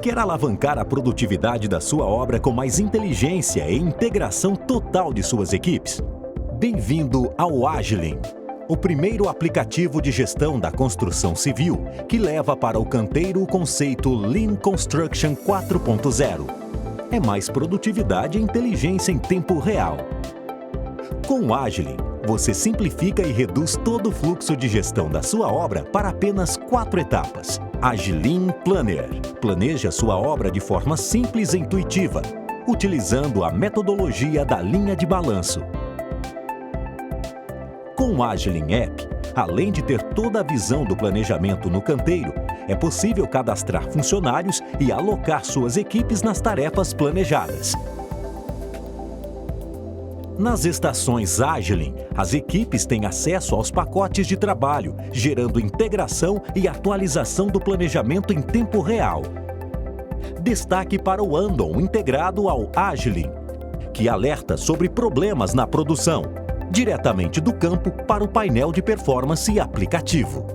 Quer alavancar a produtividade da sua obra com mais inteligência e integração total de suas equipes? Bem-vindo ao Agilin, o primeiro aplicativo de gestão da construção civil que leva para o canteiro o conceito Lean Construction 4.0. É mais produtividade e inteligência em tempo real. Com o Agilin, você simplifica e reduz todo o fluxo de gestão da sua obra para apenas 4 etapas. Agilin Planner. Planeja sua obra de forma simples e intuitiva, utilizando a metodologia da linha de balanço. Com o Agilin App, além de ter toda a visão do planejamento no canteiro, é possível cadastrar funcionários e alocar suas equipes nas tarefas planejadas. Nas estações Agilin, as equipes têm acesso aos pacotes de trabalho, gerando integração e atualização do planejamento em tempo real. Destaque para o Andon integrado ao Agilin, que alerta sobre problemas na produção, diretamente do campo para o painel de performance e aplicativo.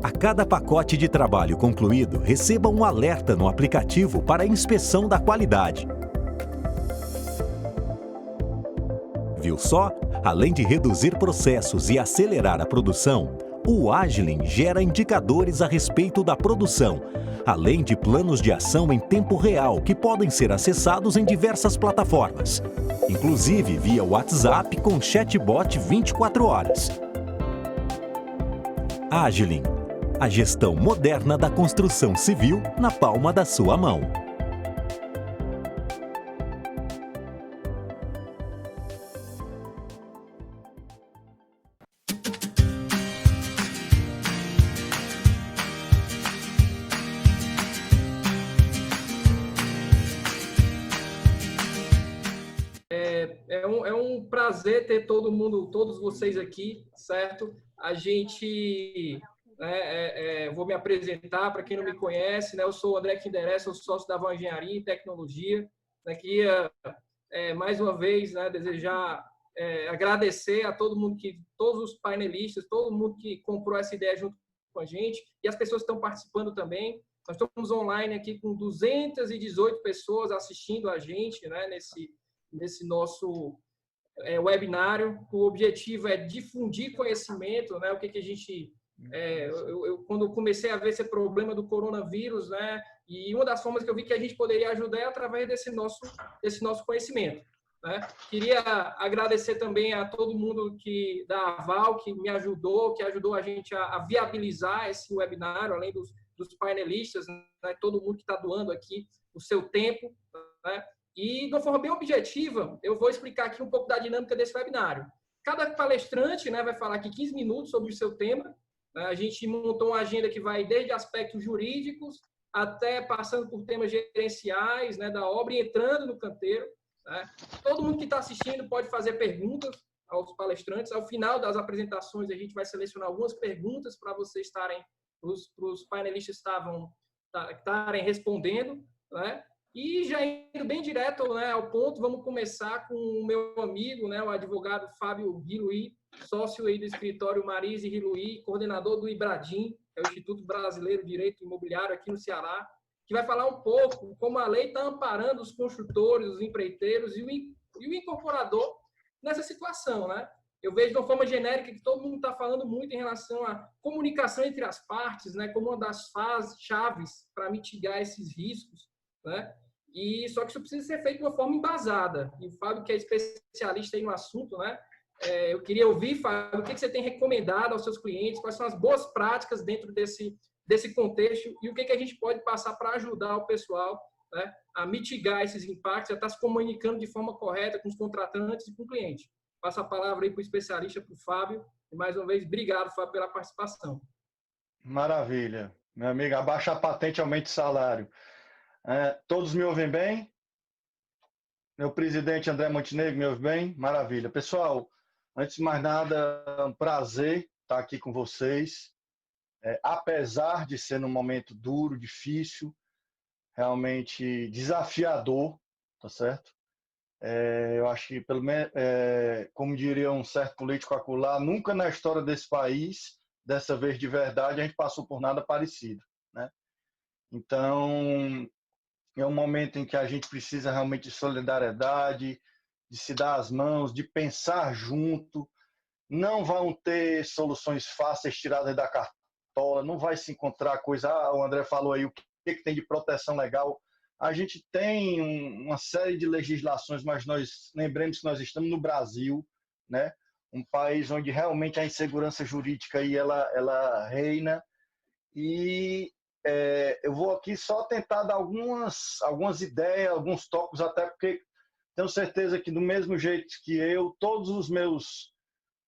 A cada pacote de trabalho concluído, receba um alerta no aplicativo para a inspeção da qualidade. Viu só? Além de reduzir processos e acelerar a produção, o Agilin gera indicadores a respeito da produção, além de planos de ação em tempo real que podem ser acessados em diversas plataformas, inclusive via WhatsApp com chatbot 24 horas. Agilin, a gestão moderna da construção civil na palma da sua mão. É um prazer ter todos vocês aqui, certo? A gente, vou me apresentar para quem não me conhece, né? Eu sou o André Kinderé, sou sócio da Van Engenharia e Tecnologia. Queria, mais uma vez, desejar agradecer a todo mundo, todos os painelistas, todo mundo que comprou essa ideia junto com a gente e as pessoas que estão participando também. Nós estamos online aqui com 218 pessoas assistindo a gente, né, nesse nosso webinário. O objetivo é difundir conhecimento, né? O que a gente... quando eu comecei a ver esse problema do coronavírus, né? E uma das formas que eu vi que a gente poderia ajudar é através desse nosso conhecimento, né? Queria agradecer também a todo mundo da Aval, que me ajudou, que ajudou a gente a viabilizar esse webinário, além dos painelistas, né? Todo mundo que está doando aqui o seu tempo, né? E, de uma forma bem objetiva, eu vou explicar aqui um pouco da dinâmica desse webinário. Cada palestrante, né, vai falar aqui 15 minutos sobre o seu tema. A gente montou uma agenda que vai desde aspectos jurídicos até passando por temas gerenciais, né, da obra e entrando no canteiro, né? Todo mundo que está assistindo pode fazer perguntas aos palestrantes. Ao final das apresentações, a gente vai selecionar algumas perguntas para vocês os painelistas estarem respondendo, né? E já indo bem direto, né, ao ponto, vamos começar com o meu amigo, né, o advogado Fábio Riluí, sócio aí do escritório Marise Riluí, coordenador do IBRADIM, que é o Instituto Brasileiro de Direito Imobiliário aqui no Ceará, que vai falar um pouco como a lei está amparando os construtores, os empreiteiros e o incorporador nessa situação, né? Eu vejo de uma forma genérica que todo mundo está falando muito em relação à comunicação entre as partes, né, como uma das chaves para mitigar esses riscos, né? E só que isso precisa ser feito de uma forma embasada. E o Fábio, que é especialista aí no assunto, né? Eu queria ouvir, Fábio, o que você tem recomendado aos seus clientes, quais são as boas práticas dentro desse contexto e o que a gente pode passar para ajudar o pessoal, né, a mitigar esses impactos, a estar se comunicando de forma correta com os contratantes e com o cliente. Passo a palavra aí para o especialista, para o Fábio. E mais uma vez, obrigado, Fábio, pela participação. Maravilha. Meu amigo, abaixa a patente, aumente o salário. Todos me ouvem bem? Meu presidente André Montenegro me ouve bem? Maravilha. Pessoal, antes de mais nada, é um prazer estar aqui com vocês. Apesar de ser num momento duro, difícil, realmente desafiador, tá certo? Eu acho que, pelo menos, como diria um certo político acolá, nunca na história desse país, dessa vez de verdade, a gente passou por nada parecido, né? Então, é um momento em que a gente precisa realmente de solidariedade, de se dar as mãos, de pensar junto. Não vão ter soluções fáceis tiradas da cartola, não vai se encontrar coisa. O André falou aí o que tem de proteção legal. A gente tem uma série de legislações, mas nós lembremos que nós estamos no Brasil, né? Um país onde realmente a insegurança jurídica aí ela reina. E eu vou aqui só tentar dar algumas ideias, alguns tópicos, até porque tenho certeza que do mesmo jeito que eu, todos os meus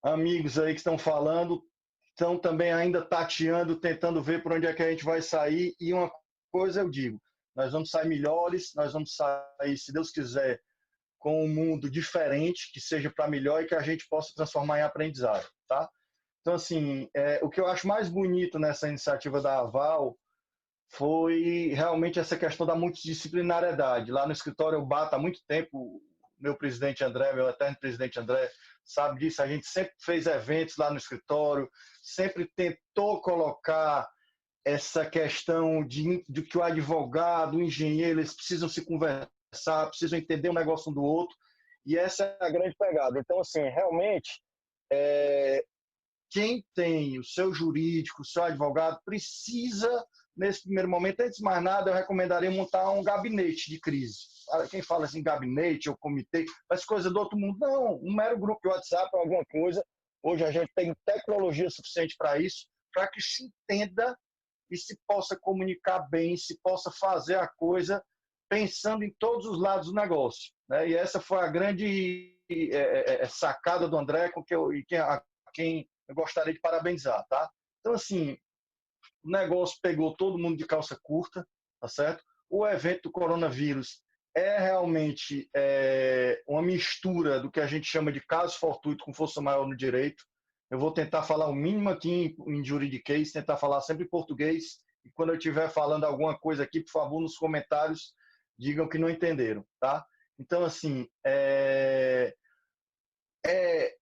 amigos aí que estão falando estão também ainda tateando, tentando ver por onde é que a gente vai sair. E uma coisa eu digo, nós vamos sair melhores, nós vamos sair, se Deus quiser, com um mundo diferente, que seja para melhor e que a gente possa transformar em aprendizado, tá? Então, assim, o que eu acho mais bonito nessa iniciativa da Aval foi realmente essa questão da multidisciplinariedade. Lá no escritório eu bato há muito tempo, meu presidente André, meu eterno presidente André, sabe disso, a gente sempre fez eventos lá no escritório, sempre tentou colocar essa questão de que o advogado, o engenheiro, eles precisam se conversar, precisam entender um negócio um do outro, e essa é a grande pegada. Então, assim, realmente, quem tem o seu jurídico, o seu advogado, precisa, nesse primeiro momento, antes de mais nada, eu recomendaria montar um gabinete de crise. Quem fala assim, gabinete ou comitê, faz coisa do outro mundo. Não, um mero grupo de WhatsApp ou alguma coisa. Hoje a gente tem tecnologia suficiente para isso, para que se entenda e se possa comunicar bem, se possa fazer a coisa pensando em todos os lados do negócio, né? E essa foi a grande sacada do André, com quem eu gostaria de parabenizar, tá? Então, assim, o negócio pegou todo mundo de calça curta, tá certo? O evento do coronavírus é realmente uma mistura do que a gente chama de caso fortuito com força maior no direito. Eu vou tentar falar o mínimo aqui em juridiquês, tentar falar sempre em português, e quando eu estiver falando alguma coisa aqui, por favor, nos comentários, digam que não entenderam, tá? Então, assim,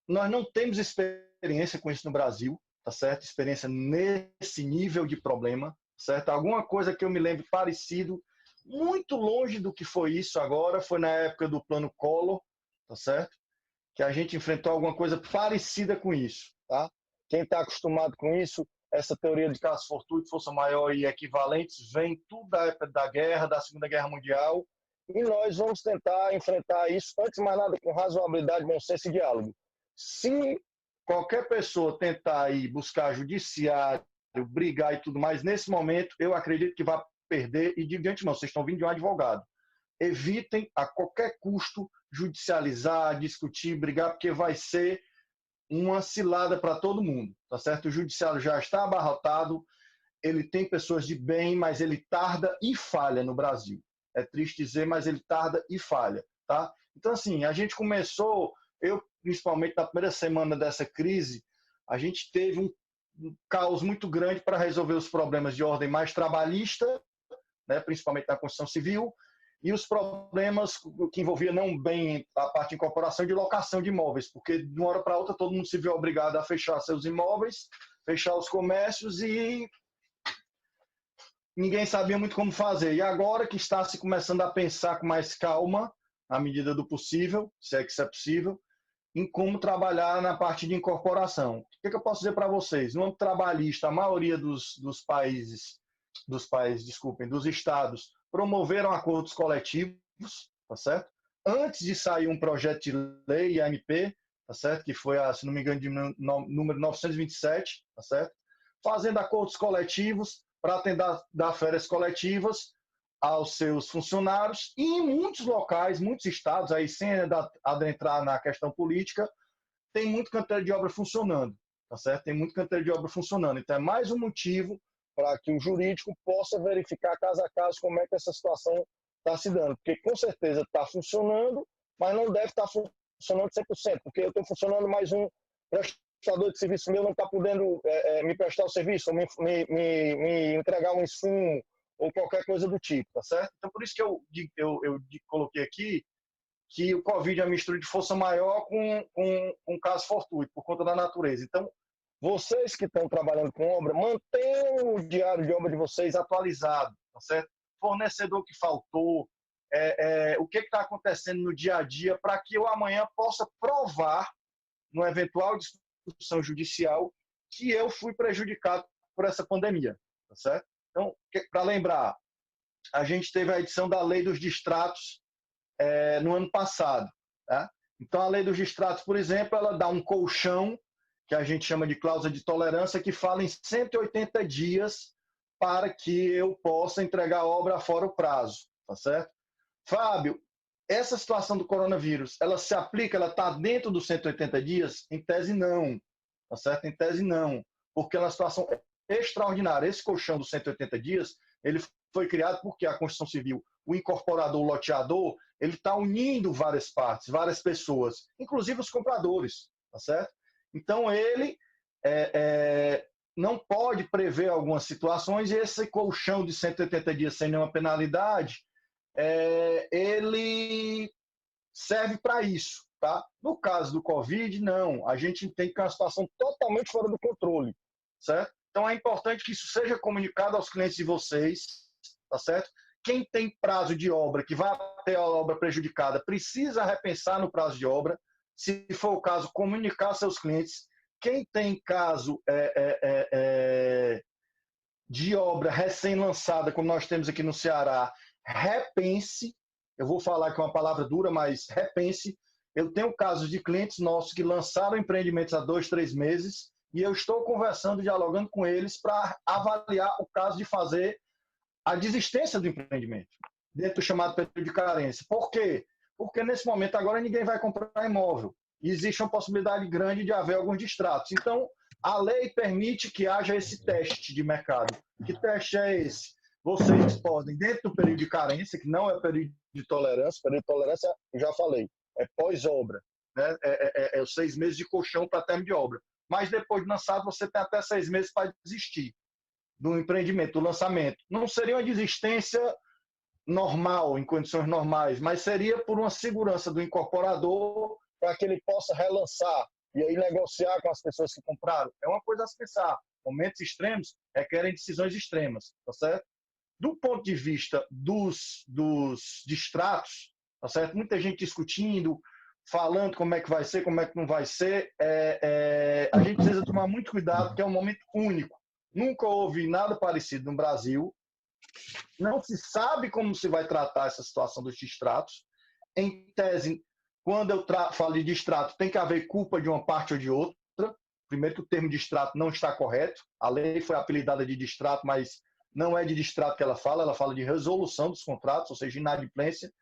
nós não temos experiência com isso no Brasil, tá certo? Experiência nesse nível de problema, certo? Alguma coisa que eu me lembro parecido, muito longe do que foi isso agora, foi na época do Plano Collor, tá certo? Que a gente enfrentou alguma coisa parecida com isso, tá? Quem está acostumado com isso, essa teoria de caso fortuito, força maior e equivalentes, vem tudo da época da guerra, da Segunda Guerra Mundial, e nós vamos tentar enfrentar isso, antes de mais nada, com razoabilidade, bom senso e diálogo. Se qualquer pessoa tentar ir buscar judiciário, brigar e tudo mais, nesse momento, eu acredito que vai perder, e digo de antemão, vocês estão vindo de um advogado. Evitem, a qualquer custo, judicializar, discutir, brigar, porque vai ser uma cilada para todo mundo, tá certo? O judiciário já está abarrotado, ele tem pessoas de bem, mas ele tarda e falha no Brasil. É triste dizer, mas ele tarda e falha, tá? Então, assim, a gente começou, eu, principalmente na primeira semana dessa crise, a gente teve um caos muito grande para resolver os problemas de ordem mais trabalhista, né, principalmente na construção civil, e os problemas que envolviam não bem a parte de incorporação e de locação de imóveis, porque de uma hora para outra todo mundo se viu obrigado a fechar seus imóveis, fechar os comércios e ninguém sabia muito como fazer. E agora que está se começando a pensar com mais calma, à medida do possível, se é que isso é possível, em como trabalhar na parte de incorporação. O que eu posso dizer para vocês? No âmbito trabalhista, a maioria dos estados, promoveram acordos coletivos, tá certo? Antes de sair um projeto de lei, a MP, tá certo? Que foi, se não me engano, de número 927, tá certo? Fazendo acordos coletivos para tentar dar férias coletivas aos seus funcionários, e em muitos locais, muitos estados, aí sem adentrar na questão política, tem muito canteiro de obra funcionando, tá certo? Tem muito canteiro de obra funcionando. Então é mais um motivo para que o jurídico possa verificar caso a caso como é que essa situação está se dando. Porque com certeza está funcionando, mas não deve estar funcionando 100%, porque eu estou funcionando, mais um prestador de serviço meu não está podendo me prestar o serviço, ou me entregar um insumo, ou qualquer coisa do tipo, tá certo? Então, por isso que eu coloquei aqui que o Covid é uma mistura de força maior com caso fortuito, por conta da natureza. Então, vocês que estão trabalhando com obra, mantenham o diário de obra de vocês atualizado, tá certo? Fornecedor que faltou, o que está acontecendo no dia a dia, para que eu amanhã possa provar, numa eventual discussão judicial, que eu fui prejudicado por essa pandemia, tá certo? Então, para lembrar, a gente teve a edição da Lei dos Distratos no ano passado, tá? Então, a Lei dos Distratos, por exemplo, ela dá um colchão, que a gente chama de cláusula de tolerância, que fala em 180 dias para que eu possa entregar a obra fora o prazo, tá certo? Fábio, essa situação do coronavírus, ela se aplica, ela está dentro dos 180 dias? Em tese, não, tá certo? Em tese, não, porque é uma situação extraordinária. Esse colchão dos 180 dias, ele foi criado porque a Constituição Civil, o incorporador, o loteador, ele está unindo várias partes, várias pessoas, inclusive os compradores, tá certo? Então, ele não pode prever algumas situações e esse colchão de 180 dias sem nenhuma penalidade, ele serve para isso, tá? No caso do Covid, não. A gente entende que é uma situação totalmente fora do controle, certo? Então, é importante que isso seja comunicado aos clientes de vocês, tá certo? Quem tem prazo de obra, que vai ter a obra prejudicada, precisa repensar no prazo de obra. Se for o caso, comunicar aos seus clientes. Quem tem caso de obra recém-lançada, como nós temos aqui no Ceará, repense. Eu vou falar que é uma palavra dura, mas repense. Eu tenho casos de clientes nossos que lançaram empreendimentos há 2, 3 meses e eu estou conversando, dialogando com eles para avaliar o caso de fazer a desistência do empreendimento, dentro do chamado período de carência. Por quê? Porque nesse momento agora ninguém vai comprar imóvel. E existe uma possibilidade grande de haver alguns distratos. Então, a lei permite que haja esse teste de mercado. Que teste é esse? Vocês podem, dentro do período de carência, que não é período de tolerância, período de tolerância, eu já falei, é pós-obra, né? É os 6 meses de colchão para término de obra. Mas depois de lançado, você tem até 6 meses para desistir do empreendimento, do lançamento. Não seria uma desistência normal, em condições normais, mas seria por uma segurança do incorporador para que ele possa relançar e aí negociar com as pessoas que compraram. É uma coisa a se pensar. Momentos extremos requerem decisões extremas, tá certo? Do ponto de vista dos distratos, tá certo? Muita gente discutindo, falando como é que vai ser, como é que não vai ser. A gente precisa tomar muito cuidado, porque é um momento único. Nunca houve nada parecido no Brasil. Não se sabe como se vai tratar essa situação dos distratos. Em tese, quando eu falo de distrato, tem que haver culpa de uma parte ou de outra. Primeiro que o termo distrato não está correto. A lei foi apelidada de distrato, mas não é de distrato que ela fala de resolução dos contratos, ou seja, inadimplência.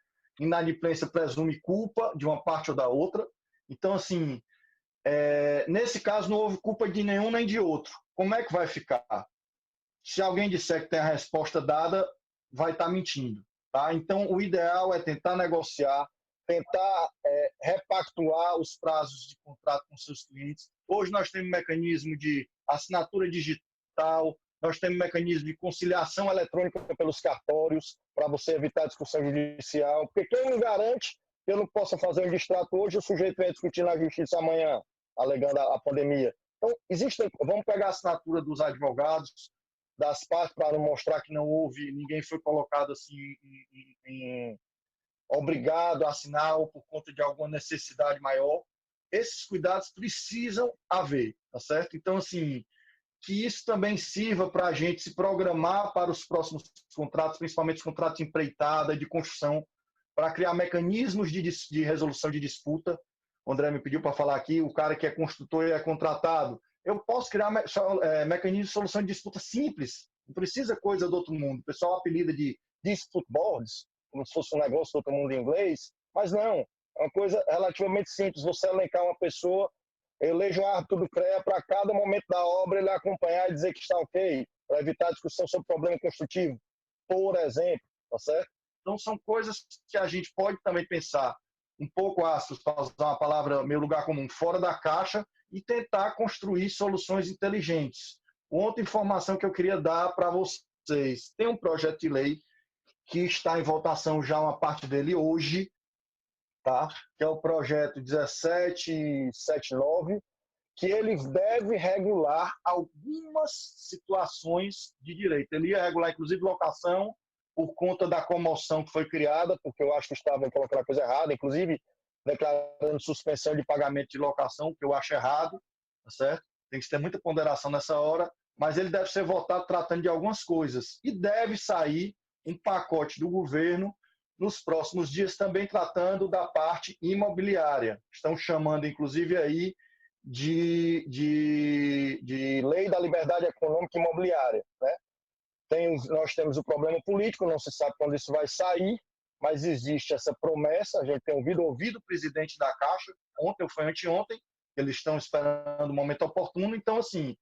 Inadimplência presume culpa de uma parte ou da outra. Então, assim, nesse caso não houve culpa de nenhum nem de outro. Como é que vai ficar? Se alguém disser que tem a resposta dada, vai estar mentindo. Tá? Então, o ideal é tentar negociar, tentar repactuar os prazos de contrato com seus clientes. Hoje nós temos um mecanismo de assinatura digital, nós temos um mecanismo de conciliação eletrônica pelos cartórios, para você evitar a discussão judicial, porque quem me garante que eu não possa fazer um distrato hoje, o sujeito vai discutir na justiça amanhã, alegando a pandemia. Então, vamos pegar a assinatura dos advogados, das partes, para mostrar que não houve, ninguém foi colocado assim obrigado a assinar ou por conta de alguma necessidade maior. Esses cuidados precisam haver, tá certo? Então, assim, que isso também sirva para a gente se programar para os próximos contratos, principalmente os contratos de empreitada, de construção, para criar mecanismos de resolução de disputa. O André me pediu para falar aqui, o cara que é construtor e é contratado. Eu posso criar mecanismos de solução de disputa simples, não precisa coisa do outro mundo. O pessoal apelida de dispute boards, como se fosse um negócio do outro mundo em inglês, mas não, é uma coisa relativamente simples. Você elencar uma pessoa, eleja um árbitro do CREA para cada momento da obra ele acompanhar e dizer que está ok, para evitar a discussão sobre problema construtivo, por exemplo, tá certo? Então são coisas que a gente pode também pensar um pouco ácidos, para usar uma palavra meio lugar comum, fora da caixa, e tentar construir soluções inteligentes. Outra informação que eu queria dar para vocês, tem um projeto de lei que está em votação já, uma parte dele hoje, tá? Que é o projeto 1779, que ele deve regular algumas situações de direito. Ele ia regular, inclusive, locação, por conta da comoção que foi criada, porque eu acho que estavam colocando a coisa errada, inclusive declarando suspensão de pagamento de locação, que eu acho errado, tá certo? Tem que ter muita ponderação nessa hora, mas ele deve ser votado tratando de algumas coisas. E deve sair um pacote do governo nos próximos dias também tratando da parte imobiliária. Estão chamando, inclusive, aí de lei da liberdade econômica e imobiliária, né? Nós temos o problema político, não se sabe quando isso vai sair, mas existe essa promessa. A gente tem ouvido o presidente da Caixa, ontem ou foi anteontem, eles estão esperando o momento oportuno. Então, assim,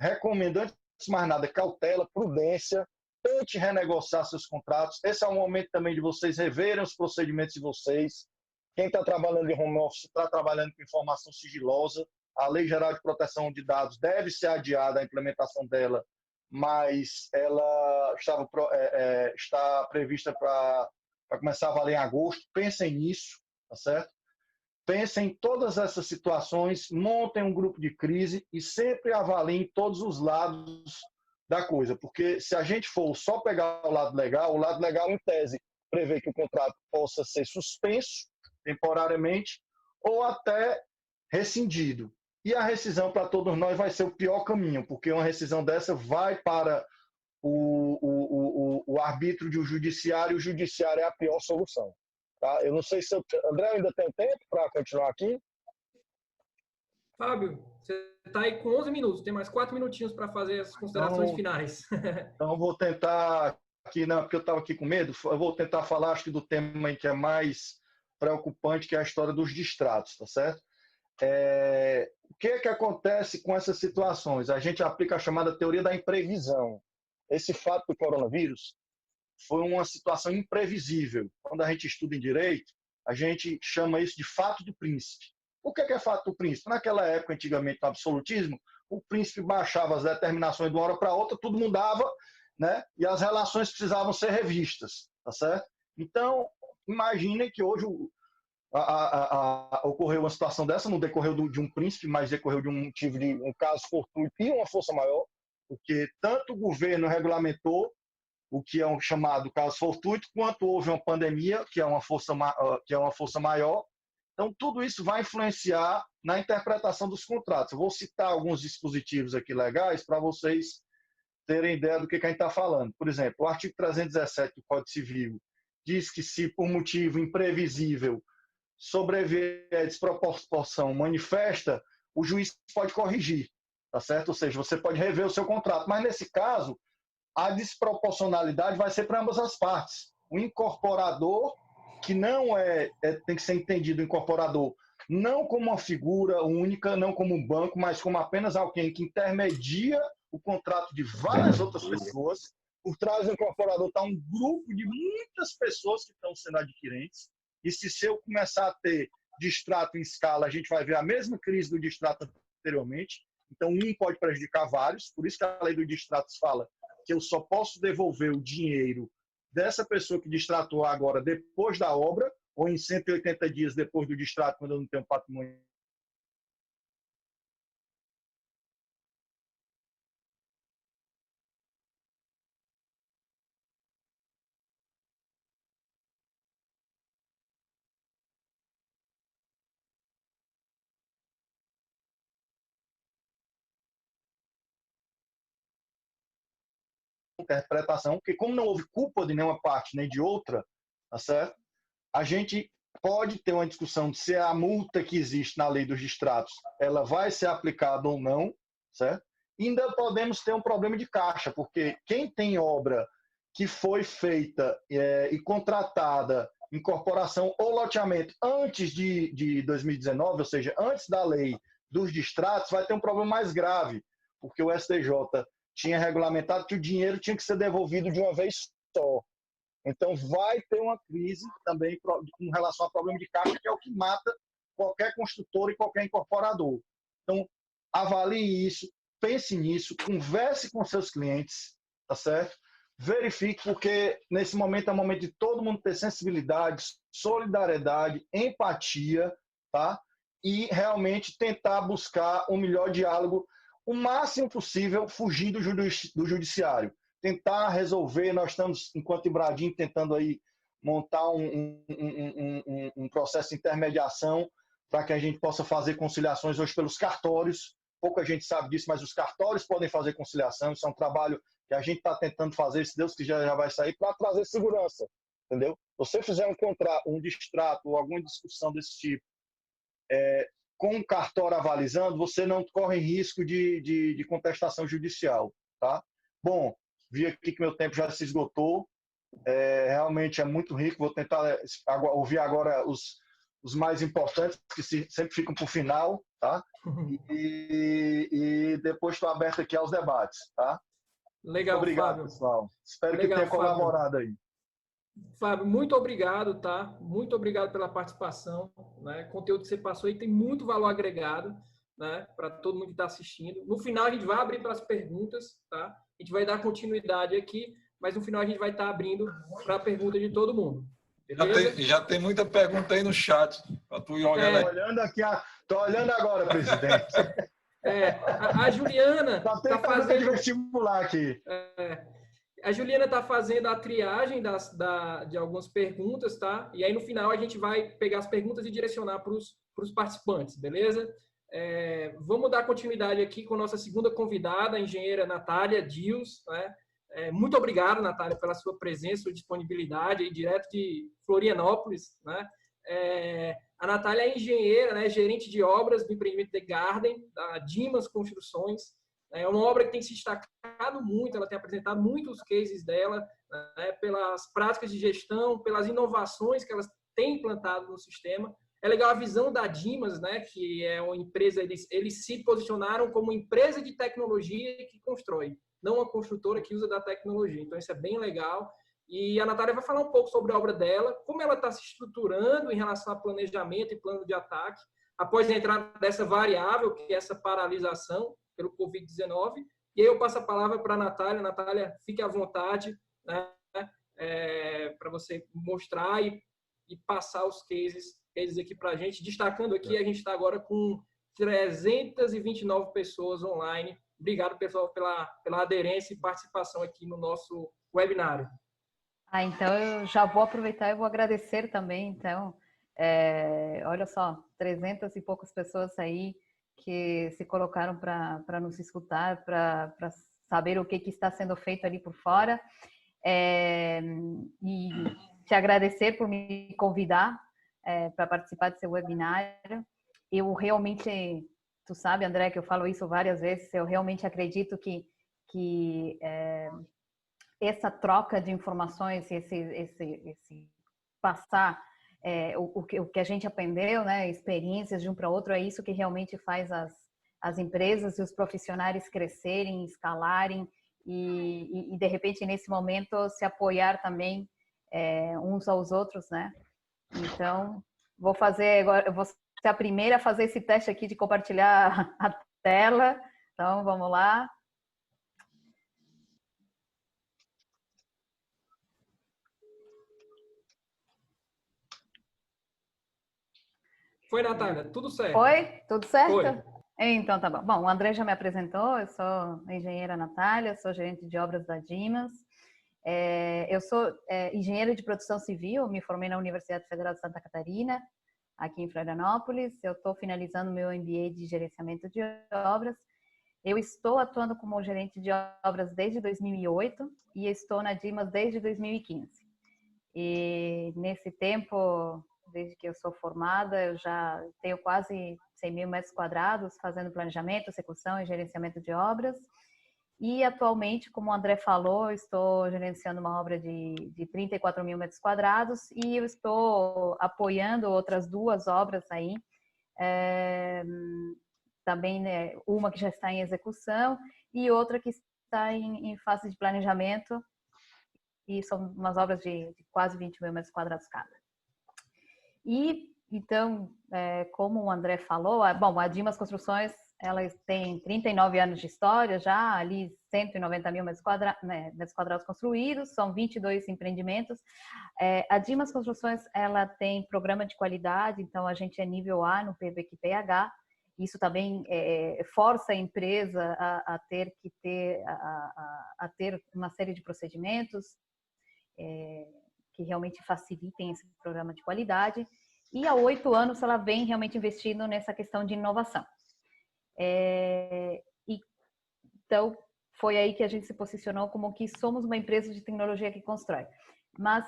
recomendo, antes de mais nada, cautela, prudência, tente renegociar seus contratos. Esse é o momento também de vocês reverem os procedimentos de vocês. Quem está trabalhando de home office está trabalhando com informação sigilosa. A Lei Geral de Proteção de Dados deve ser adiada, a implementação dela, mas ela está prevista para começar a valer em agosto. Pensem nisso, tá certo? Pensem em todas essas situações, montem um grupo de crise e sempre avaliem todos os lados da coisa, porque se a gente for só pegar o lado legal, em tese, prevê que o contrato possa ser suspenso temporariamente ou até rescindido. E a rescisão, para todos nós, vai ser o pior caminho, porque uma rescisão dessa vai para o arbítrio do judiciário, e o judiciário é a pior solução. Tá? Eu não sei se André, ainda tem tempo para continuar aqui? Fábio, você está aí com 11 minutos, tem mais 4 minutinhos para fazer as considerações finais. Então, eu vou tentar, aqui, não, porque eu estava aqui com medo, eu vou tentar falar, acho que do tema que é mais preocupante, que é a história dos distratos, tá certo? O que é que acontece com essas situações? A gente aplica a chamada teoria da imprevisão. Esse fato do coronavírus foi uma situação imprevisível. Quando a gente estuda em direito, a gente chama isso de fato do príncipe. O que é fato do príncipe? Naquela época, antigamente, no absolutismo, o príncipe baixava as determinações de uma hora para outra, tudo mudava, né? E as relações precisavam ser revistas, tá certo? Então, imaginem que hoje ocorreu uma situação dessa, não decorreu de um príncipe, mas decorreu de um caso fortuito e uma força maior, porque tanto o governo regulamentou o que é um chamado caso fortuito, quanto houve uma pandemia, que é uma força maior. Então, tudo isso vai influenciar na interpretação dos contratos. Eu vou citar alguns dispositivos aqui legais para vocês terem ideia do que a gente está falando. Por exemplo, o artigo 317 do Código Civil diz que, se por motivo imprevisível sobrevier a desproporção manifesta, o juiz pode corrigir, tá certo? Ou seja, você pode rever o seu contrato. Mas, nesse caso, a desproporcionalidade vai ser para ambas as partes. O incorporador, que não tem que ser entendido, o incorporador, não como uma figura única, não como um banco, mas como apenas alguém que intermedia o contrato de várias outras pessoas. Por trás do incorporador está um grupo de muitas pessoas que estão sendo adquirentes. E se eu começar a ter distrato em escala, a gente vai ver a mesma crise do distrato anteriormente. Então, um pode prejudicar vários. Por isso que a lei do distratos fala que eu só posso devolver o dinheiro dessa pessoa que distratou agora depois da obra, ou em 180 dias depois do distrato, quando eu não tenho patrimônio. Interpretação, porque como não houve culpa de nenhuma parte nem de outra, tá certo? A gente pode ter uma discussão de se a multa que existe na lei dos distratos ela vai ser aplicada ou não, certo? E ainda podemos ter um problema de caixa, porque quem tem obra que foi feita e contratada em incorporação ou loteamento antes de 2019, ou seja, antes da lei dos distratos, vai ter um problema mais grave, porque o STJ tinha regulamentado que o dinheiro tinha que ser devolvido de uma vez só. Então, vai ter uma crise também com relação ao problema de caixa, que é o que mata qualquer construtor e qualquer incorporador. Então, avalie isso, pense nisso, converse com seus clientes, tá certo? Verifique, porque nesse momento é o momento de todo mundo ter sensibilidade, solidariedade, empatia, tá? e realmente tentar buscar um melhor diálogo o máximo possível, fugir do judiciário. Tentar resolver, nós estamos, enquanto Ibradim, tentando aí montar um processo de intermediação para que a gente possa fazer conciliações hoje pelos cartórios. Pouca gente sabe disso, mas os cartórios podem fazer conciliação. Isso é um trabalho que a gente está tentando fazer, se Deus quiser já vai sair, para trazer segurança, entendeu? Se você fizer um distrato ou alguma discussão desse tipo com o cartório avalizando, você não corre risco de contestação judicial, tá? Bom, vi aqui que meu tempo já se esgotou, realmente é muito rico, vou tentar ouvir agora os mais importantes, que sempre ficam para o final, tá? E depois estou aberto aqui aos debates, tá? Legal, muito obrigado, Fábio. pessoal. Espero Legal, que tenha colaborado aí. Fábio, muito obrigado, tá? Muito obrigado pela participação, né? O conteúdo que você passou aí tem muito valor agregado, né? Para todo mundo que está assistindo. No final a gente vai abrir para as perguntas, tá? A gente vai dar continuidade aqui, mas no final a gente vai estar abrindo para a pergunta de todo mundo. Já tem muita pergunta aí no chat, para tu ir olhando aí. Tô olhando agora, presidente. A Juliana está fazendo vestibular aqui. A Juliana está fazendo a triagem de algumas perguntas, tá? E aí no final a gente vai pegar as perguntas e direcionar para os participantes, beleza? Vamos dar continuidade aqui com a nossa segunda convidada, a engenheira Natália Dios, né? Muito obrigado, Natália, pela sua presença, sua disponibilidade, aí, direto de Florianópolis, né? A Natália é engenheira, né, gerente de obras do empreendimento The Garden, da Dimas Construções. É uma obra que tem se destacado muito, ela tem apresentado muitos cases dela, né, pelas práticas de gestão, pelas inovações que elas têm implantado no sistema. É legal a visão da Dimas, né, que é uma empresa, eles se posicionaram como empresa de tecnologia que constrói, não uma construtora que usa da tecnologia. Então, isso é bem legal. E a Natália vai falar um pouco sobre a obra dela, como ela está se estruturando em relação a planejamento e plano de ataque, após a entrada dessa variável, que é essa paralisação pelo Covid-19. E aí eu passo a palavra para a Natália. Natália, fique à vontade, né, para você mostrar e passar os cases aqui para a gente. Destacando aqui, a gente está agora com 329 pessoas online. Obrigado, pessoal, pela aderência e participação aqui no nosso webinário. Então eu já vou aproveitar e vou agradecer também. Então, olha só, 300 e poucas pessoas aí que se colocaram para nos escutar, para saber o que está sendo feito ali por fora. E te agradecer por me convidar para participar desse webinário. Eu realmente, tu sabe, André, que eu falo isso várias vezes, eu realmente acredito que essa troca de informações, esse passar o que a gente aprendeu, né, experiências de um para outro, é isso que realmente faz as empresas e os profissionais crescerem, escalarem e de repente nesse momento se apoiar também uns aos outros, né? Então vou fazer agora, eu vou ser a primeira a fazer esse teste aqui de compartilhar a tela. Então vamos lá. Foi, Natália? Tudo certo? Foi? Tudo certo? Foi. Então tá bom. Bom, o André já me apresentou, eu sou a engenheira Natália, sou gerente de obras da Dimas. Eu sou engenheira de produção civil, me formei na Universidade Federal de Santa Catarina, aqui em Florianópolis. Eu estou finalizando meu MBA de gerenciamento de obras. Eu estou atuando como gerente de obras desde 2008 e estou na Dimas desde 2015. E nesse tempo, desde que eu sou formada, eu já tenho quase 100 mil metros quadrados fazendo planejamento, execução e gerenciamento de obras. E atualmente, como o André falou, eu estou gerenciando uma obra de 34 mil metros quadrados e eu estou apoiando outras 2 obras aí. Também, né, uma que já está em execução e outra que está em fase de planejamento. E são umas obras de quase 20 mil metros quadrados cada. E, então, como o André falou, bom, a Dimas Construções ela tem 39 anos de história já, ali 190 mil metros quadrados construídos, são 22 empreendimentos. A Dimas Construções, ela tem programa de qualidade, então a gente é nível A no PVQ-PH. Isso também força a empresa a ter uma série de procedimentos que realmente facilitem esse programa de qualidade. E há 8 anos ela vem realmente investindo nessa questão de inovação. Então, foi aí que a gente se posicionou como que somos uma empresa de tecnologia que constrói. Mas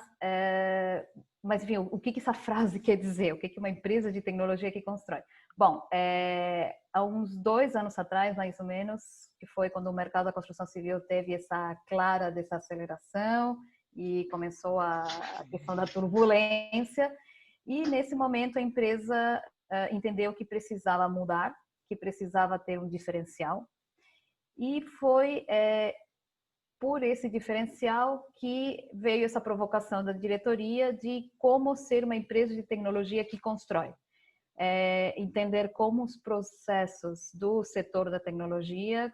enfim, o que essa frase quer dizer? O que uma empresa de tecnologia que constrói? Bom, há uns 2 anos atrás, mais ou menos, que foi quando o mercado da construção civil teve essa clara desaceleração e começou a questão da turbulência. E nesse momento a empresa entendeu que precisava mudar, que precisava ter um diferencial. E foi por esse diferencial que veio essa provocação da diretoria de como ser uma empresa de tecnologia que constrói. Entender como os processos do setor da tecnologia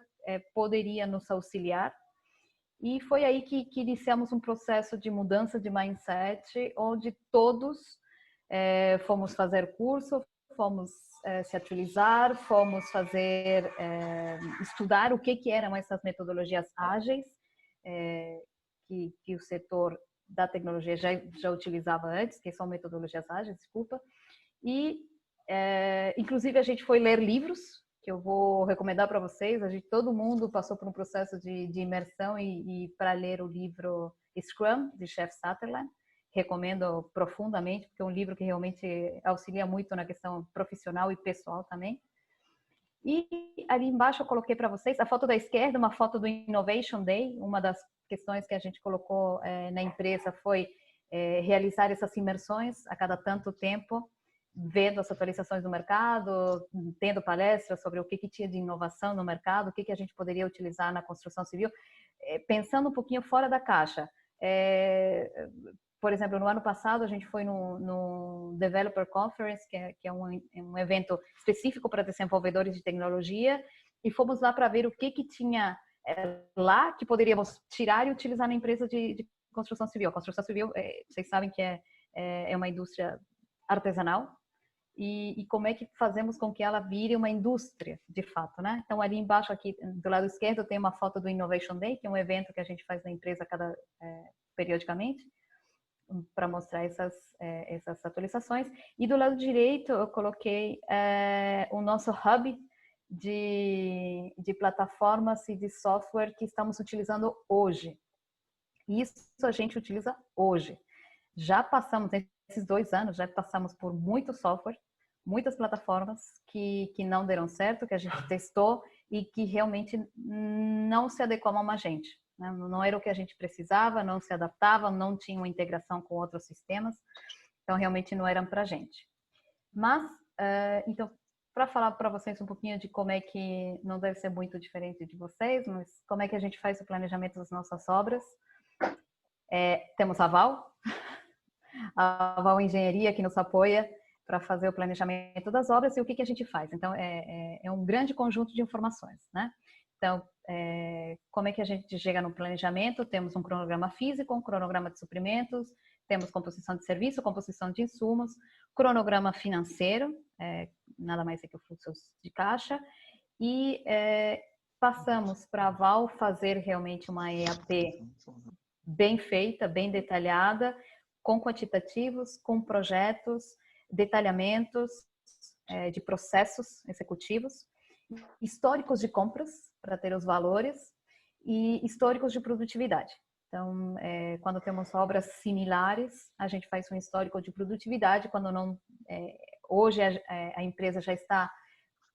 poderiam nos auxiliar. E foi aí que iniciamos um processo de mudança de mindset, onde todos fomos fazer curso, fomos se atualizar, fomos fazer, estudar o que eram essas metodologias ágeis que o setor da tecnologia já utilizava antes, que são metodologias ágeis, desculpa. E, inclusive, a gente foi ler livros, que eu vou recomendar para vocês. Todo mundo passou por um processo de imersão e para ler o livro Scrum, de Jeff Sutherland. Recomendo profundamente, porque é um livro que realmente auxilia muito na questão profissional e pessoal também. E ali embaixo eu coloquei para vocês a foto da esquerda, uma foto do Innovation Day. Uma das questões que a gente colocou na empresa foi realizar essas imersões a cada tanto tempo, vendo as atualizações do mercado, tendo palestras sobre o que tinha de inovação no mercado, o que a gente poderia utilizar na construção civil, pensando um pouquinho fora da caixa. Por exemplo, no ano passado a gente foi no Developer Conference, que é um evento específico para desenvolvedores de tecnologia, e fomos lá para ver o que tinha lá que poderíamos tirar e utilizar na empresa de construção civil. A construção civil, vocês sabem que é uma indústria artesanal, e como é que fazemos com que ela vire uma indústria, de fato, né? Então, ali embaixo, aqui do lado esquerdo, tem uma foto do Innovation Day, que é um evento que a gente faz na empresa periodicamente, para mostrar essas atualizações. E do lado direito eu coloquei o nosso hub de plataformas e de software que estamos utilizando hoje. Isso a gente utiliza hoje. Já passamos, nesses 2 anos, já passamos por muito software, muitas plataformas que não deram certo, que a gente testou e que realmente não se adequavam a gente. Não era o que a gente precisava, não se adaptava, não tinha uma integração com outros sistemas, então realmente não eram para a gente. Mas, então, para falar para vocês um pouquinho de como é que, não deve ser muito diferente de vocês, mas como é que a gente faz o planejamento das nossas obras. Temos a Val Engenharia, que nos apoia para fazer o planejamento das obras. E o que a gente faz? Então, é um grande conjunto de informações, né? Então, como é que a gente chega no planejamento? Temos um cronograma físico, um cronograma de suprimentos, temos composição de serviço, composição de insumos, cronograma financeiro, nada mais é que o fluxo de caixa, e passamos para a Val fazer realmente uma EAP bem feita, bem detalhada, com quantitativos, com projetos, detalhamentos de processos executivos, históricos de compras, para ter os valores, e históricos de produtividade. Então, quando temos obras similares, a gente faz um histórico de produtividade, quando não... hoje a empresa já está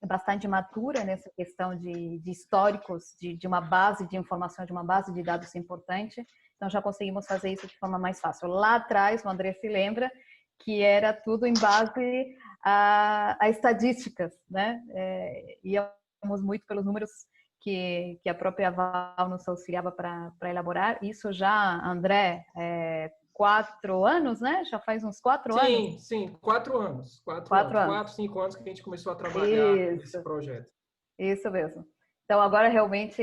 bastante matura nessa questão de históricos, de uma base de informação, de uma base de dados importante, então já conseguimos fazer isso de forma mais fácil. Lá atrás, o André se lembra que era tudo em base a estatísticas, né? Íamos muito pelos números que a própria Val nos auxiliava para elaborar. Isso já, André, 4 anos, né? Já faz uns 4 anos? Sim, 4 anos. 4, 5 anos que a gente começou a trabalhar nesse projeto. Isso mesmo. Então, agora realmente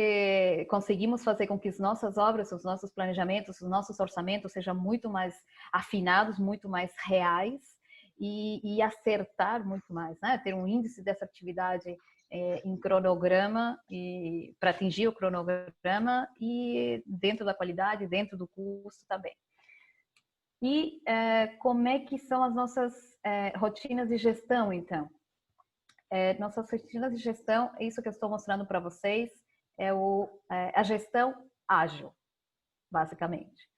conseguimos fazer com que as nossas obras, os nossos planejamentos, os nossos orçamentos sejam muito mais afinados, muito mais reais e acertar muito mais, né? Ter um índice dessa atividade em cronograma e para atingir o cronograma e dentro da qualidade, dentro do custo também. E como é que são as nossas rotinas de gestão, então? Nossas rotinas de gestão, isso que eu estou mostrando para vocês, é a gestão ágil, basicamente.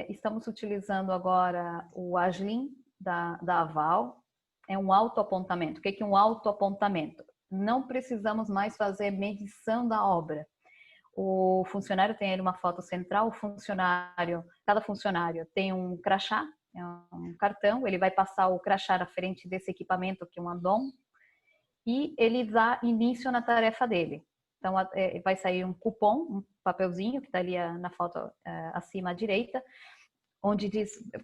Estamos utilizando agora o Agilin da Aval, é um autoapontamento. O que é um autoapontamento? Não precisamos mais fazer medição da obra. O funcionário tem ali uma foto central, cada funcionário tem um crachá, um cartão, ele vai passar o crachá à frente desse equipamento que é um addon, e ele dá início na tarefa dele. Então, vai sair um cupom, um papelzinho, que está ali na foto acima à direita, onde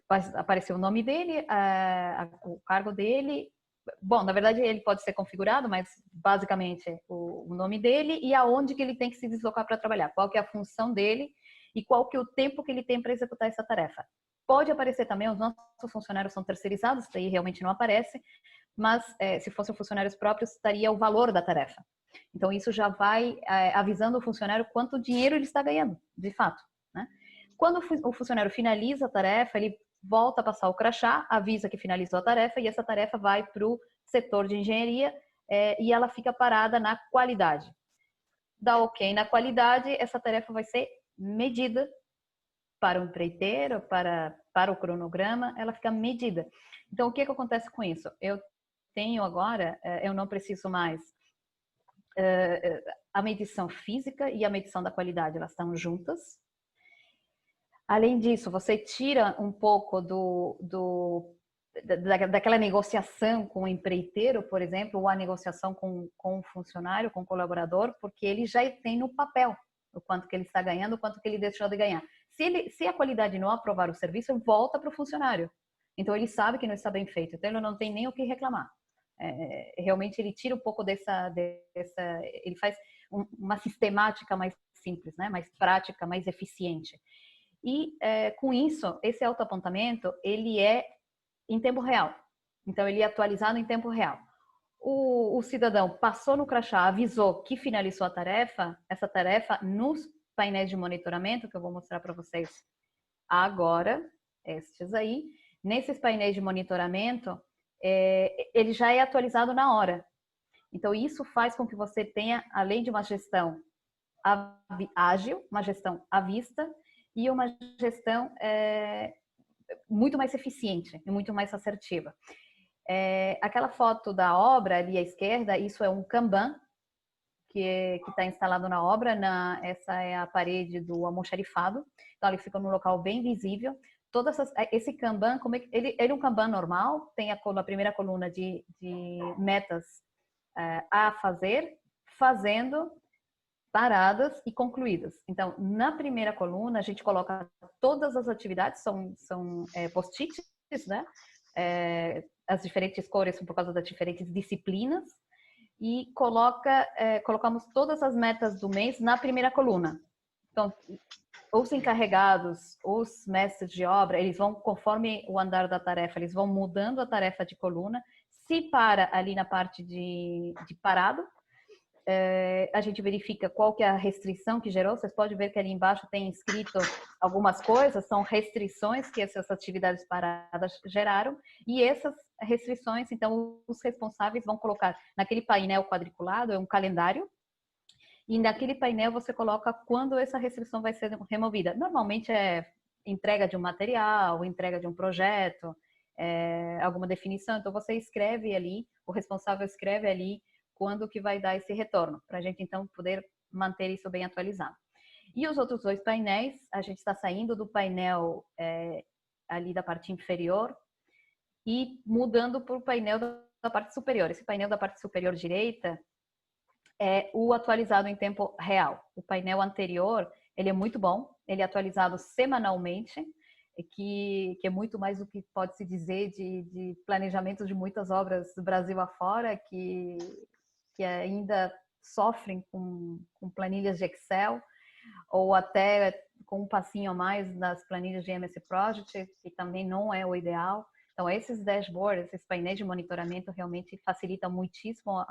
vai aparecer o nome dele, o cargo dele. Bom, na verdade, ele pode ser configurado, mas basicamente o nome dele e aonde que ele tem que se deslocar para trabalhar, qual que é a função dele e qual que é o tempo que ele tem para executar essa tarefa. Pode aparecer também, os nossos funcionários são terceirizados, isso aí realmente não aparece, mas se fossem funcionários próprios, estaria o valor da tarefa. Então, isso já vai avisando o funcionário quanto dinheiro ele está ganhando, de fato, né? Quando o funcionário finaliza a tarefa, ele volta a passar o crachá, avisa que finalizou a tarefa e essa tarefa vai para o setor de engenharia e ela fica parada na qualidade. Dá ok na qualidade, essa tarefa vai ser medida para o empreiteiro, para o cronograma, ela fica medida. Então, o que acontece com isso? Eu tenho agora, eu não preciso mais a medição física e a medição da qualidade, elas estão juntas. Além disso, você tira um pouco daquela negociação com o empreiteiro, por exemplo, ou a negociação com o funcionário, com o colaborador, porque ele já tem no papel o quanto que ele está ganhando, o quanto que ele deixou de ganhar. Se a qualidade não aprovar o serviço, volta para o funcionário. Então, ele sabe que não está bem feito, então ele não tem nem o que reclamar. Realmente, ele tira um pouco ele faz uma sistemática mais simples, né? Mais prática, mais eficiente. E com isso, esse autoapontamento, ele é em tempo real. Então, ele é atualizado em tempo real. O cidadão passou no crachá, avisou que finalizou a tarefa, essa tarefa nos painéis de monitoramento, que eu vou mostrar para vocês agora, estes aí, nesses painéis de monitoramento, ele já é atualizado na hora. Então, isso faz com que você tenha, além de uma gestão ágil, uma gestão à vista, e uma gestão muito mais eficiente e muito mais assertiva. Aquela foto da obra ali à esquerda, isso é um Kanban que está instalado na obra. Essa é a parede do almoxarifado, então ele fica num local bem visível. Esse Kanban, ele é um Kanban normal, tem a primeira coluna de metas a fazer, fazendo, paradas e concluídas. Então, na primeira coluna, a gente coloca todas as atividades, são post-its, né? As diferentes cores são por causa das diferentes disciplinas, e colocamos todas as metas do mês na primeira coluna. Então, os encarregados, os mestres de obra, eles vão, conforme o andar da tarefa, eles vão mudando a tarefa de coluna. Se para ali na parte de parado, a gente verifica qual que é a restrição que gerou. Vocês podem ver que ali embaixo tem escrito algumas coisas, são restrições que essas atividades paradas geraram, e essas restrições, então, os responsáveis vão colocar naquele painel quadriculado, é um calendário, e naquele painel você coloca quando essa restrição vai ser removida. Normalmente é entrega de um material, entrega de um projeto, alguma definição, então você escreve ali, o responsável escreve ali quando que vai dar esse retorno, para a gente então poder manter isso bem atualizado. E os outros dois painéis, a gente está saindo do painel ali da parte inferior e mudando para o painel da parte superior. Esse painel da parte superior direita é o atualizado em tempo real. O painel anterior, ele é muito bom, ele é atualizado semanalmente, que é muito mais do que pode se dizer de planejamento de muitas obras do Brasil afora, que ainda sofrem com planilhas de Excel, ou até com um passinho a mais das planilhas de MS Project, que também não é o ideal. Então, esses dashboards, esses painéis de monitoramento realmente facilitam muitíssimo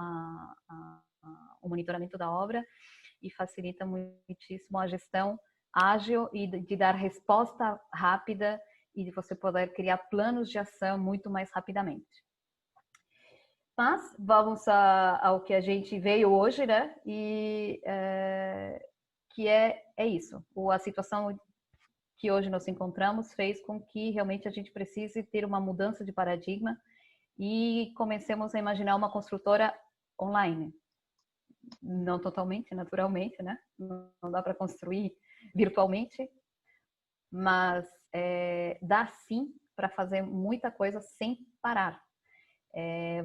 o monitoramento da obra e facilita muitíssimo a gestão ágil e de dar resposta rápida e de você poder criar planos de ação muito mais rapidamente. Mas vamos ao que a gente veio hoje, né? E que é isso. A situação que hoje nós encontramos fez com que realmente a gente precise ter uma mudança de paradigma e comecemos a imaginar uma construtora online. Não totalmente, naturalmente, né? Não dá para construir virtualmente, mas dá sim para fazer muita coisa sem parar.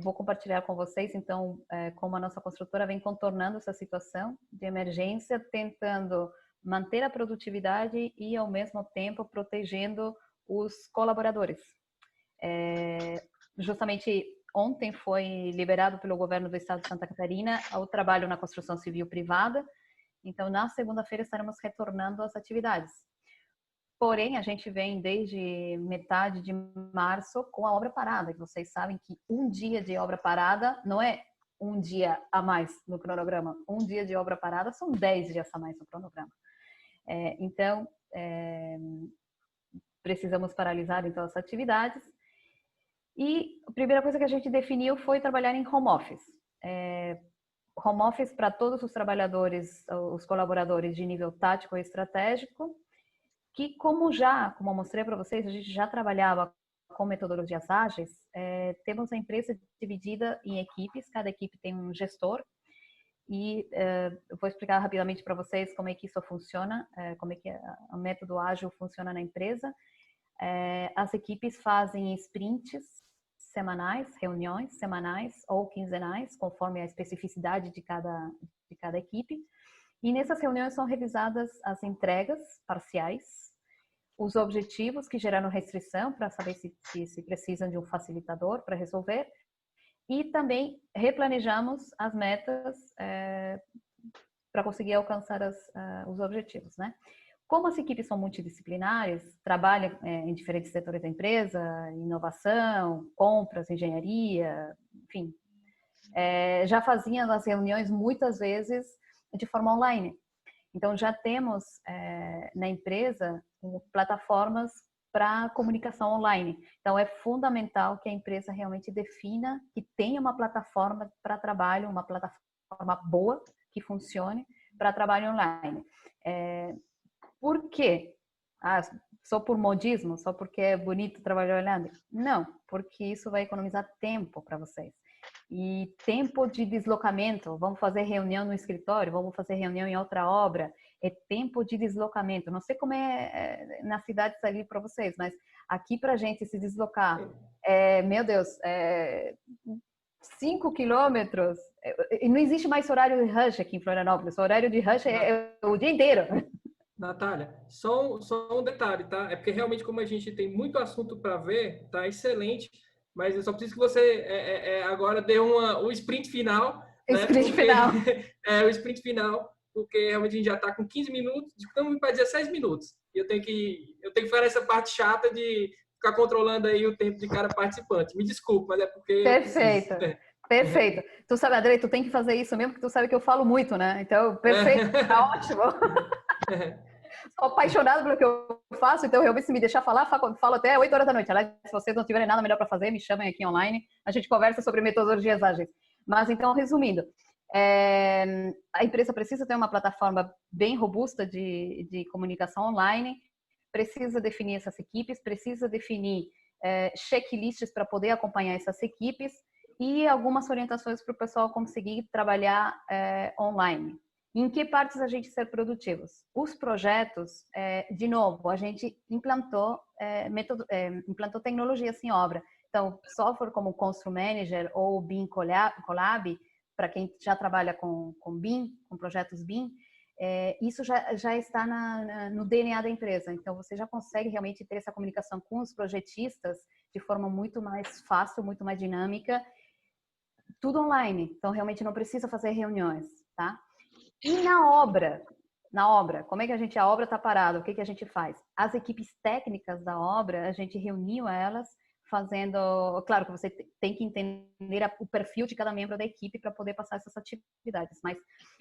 Vou compartilhar com vocês, então, como a nossa construtora vem contornando essa situação de emergência, tentando manter a produtividade e, ao mesmo tempo, protegendo os colaboradores. Justamente ontem foi liberado pelo governo do estado de Santa Catarina o trabalho na construção civil privada, então, na segunda-feira estaremos retornando às atividades. Porém, a gente vem desde metade de março com a obra parada, que vocês sabem que um dia de obra parada não é um dia a mais no cronograma. Um dia de obra parada são 10 dias a mais no cronograma. Então, precisamos paralisar então as atividades. E a primeira coisa que a gente definiu foi trabalhar em home office. Home office para todos os trabalhadores, os colaboradores de nível tático e estratégico, que como eu mostrei para vocês, a gente já trabalhava com metodologias ágeis, temos a empresa dividida em equipes, cada equipe tem um gestor, e eu vou explicar rapidamente para vocês como é que isso funciona, como é que o método ágil funciona na empresa. As equipes fazem sprints semanais, reuniões semanais ou quinzenais, conforme a especificidade de cada equipe. E nessas reuniões são revisadas as entregas parciais, os objetivos que geraram restrição para saber se precisam de um facilitador para resolver, e também replanejamos as metas para conseguir alcançar os objetivos, né? Como as equipes são multidisciplinares, trabalham em diferentes setores da empresa, inovação, compras, engenharia, enfim, já faziam as reuniões muitas vezes de forma online. Então, já temos na empresa plataformas para comunicação online. Então, é fundamental que a empresa realmente defina que tenha uma plataforma para trabalho, uma plataforma boa, que funcione para trabalho online. Por quê? Só por modismo? Só porque é bonito trabalhar online? Não, porque isso vai economizar tempo para vocês. E tempo de deslocamento, vamos fazer reunião no escritório, vamos fazer reunião em outra obra, é tempo de deslocamento. Não sei como é nas cidades ali para vocês, mas aqui para a gente se deslocar, meu Deus, 5 quilômetros, e não existe mais horário de rush aqui em Florianópolis, o horário de rush é o dia inteiro. Natália, só um detalhe, tá? É porque realmente, como a gente tem muito assunto para ver, tá excelente, mas eu só preciso que você agora dê um sprint final. Né? Sprint final. O sprint final, porque realmente a gente já está com 15 minutos, estamos para 16 minutos. E eu tenho que fazer essa parte chata de ficar controlando aí o tempo de cada participante. Me desculpe, mas é porque... Perfeito. Perfeito. Tu sabe, Andrei, tu tem que fazer isso mesmo, porque tu sabe que eu falo muito, né? Então, perfeito, tá ótimo. Sou apaixonada pelo que eu faço, então realmente se me deixar falar, falo até 8 horas da noite. Aliás, se vocês não tiverem nada melhor para fazer, me chamem aqui online, a gente conversa sobre metodologias ágeis. Mas então, resumindo, a empresa precisa ter uma plataforma bem robusta de comunicação online, precisa definir essas equipes, precisa definir checklists para poder acompanhar essas equipes e algumas orientações para o pessoal conseguir trabalhar online. Em que partes a gente ser produtivos? Os projetos, de novo, a gente implantou tecnologias em obra. Então, software como Constru Manager ou BIM Collab, para quem já trabalha com BIM, com projetos BIM, isso já está no DNA da empresa. Então, você já consegue realmente ter essa comunicação com os projetistas de forma muito mais fácil, muito mais dinâmica, tudo online. Então, realmente não precisa fazer reuniões. tá? E na obra, como é que a obra está parada, o que a gente faz? As equipes técnicas da obra, a gente reuniu elas fazendo, claro que você tem que entender o perfil de cada membro da equipe para poder passar essas atividades, mas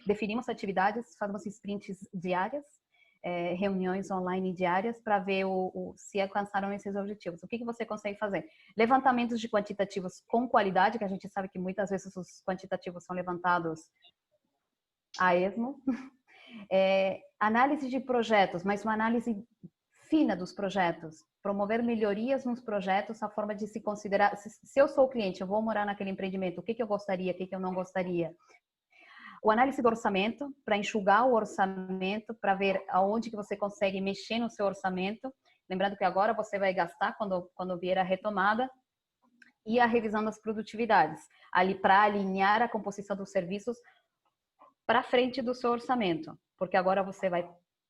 definimos atividades, fazemos sprints diárias, reuniões online diárias para ver se alcançaram esses objetivos. O que você consegue fazer? Levantamentos de quantitativos com qualidade, que a gente sabe que muitas vezes os quantitativos são levantados a esmo. Análise de projetos, mas uma análise fina dos projetos. Promover melhorias nos projetos, a forma de se considerar... Se eu sou o cliente, eu vou morar naquele empreendimento, o que eu gostaria, o que eu não gostaria. O análise do orçamento, para enxugar o orçamento, para ver aonde que você consegue mexer no seu orçamento. Lembrando que agora você vai gastar quando vier a retomada. E a revisão das produtividades, ali para alinhar a composição dos serviços para frente do seu orçamento. Porque agora você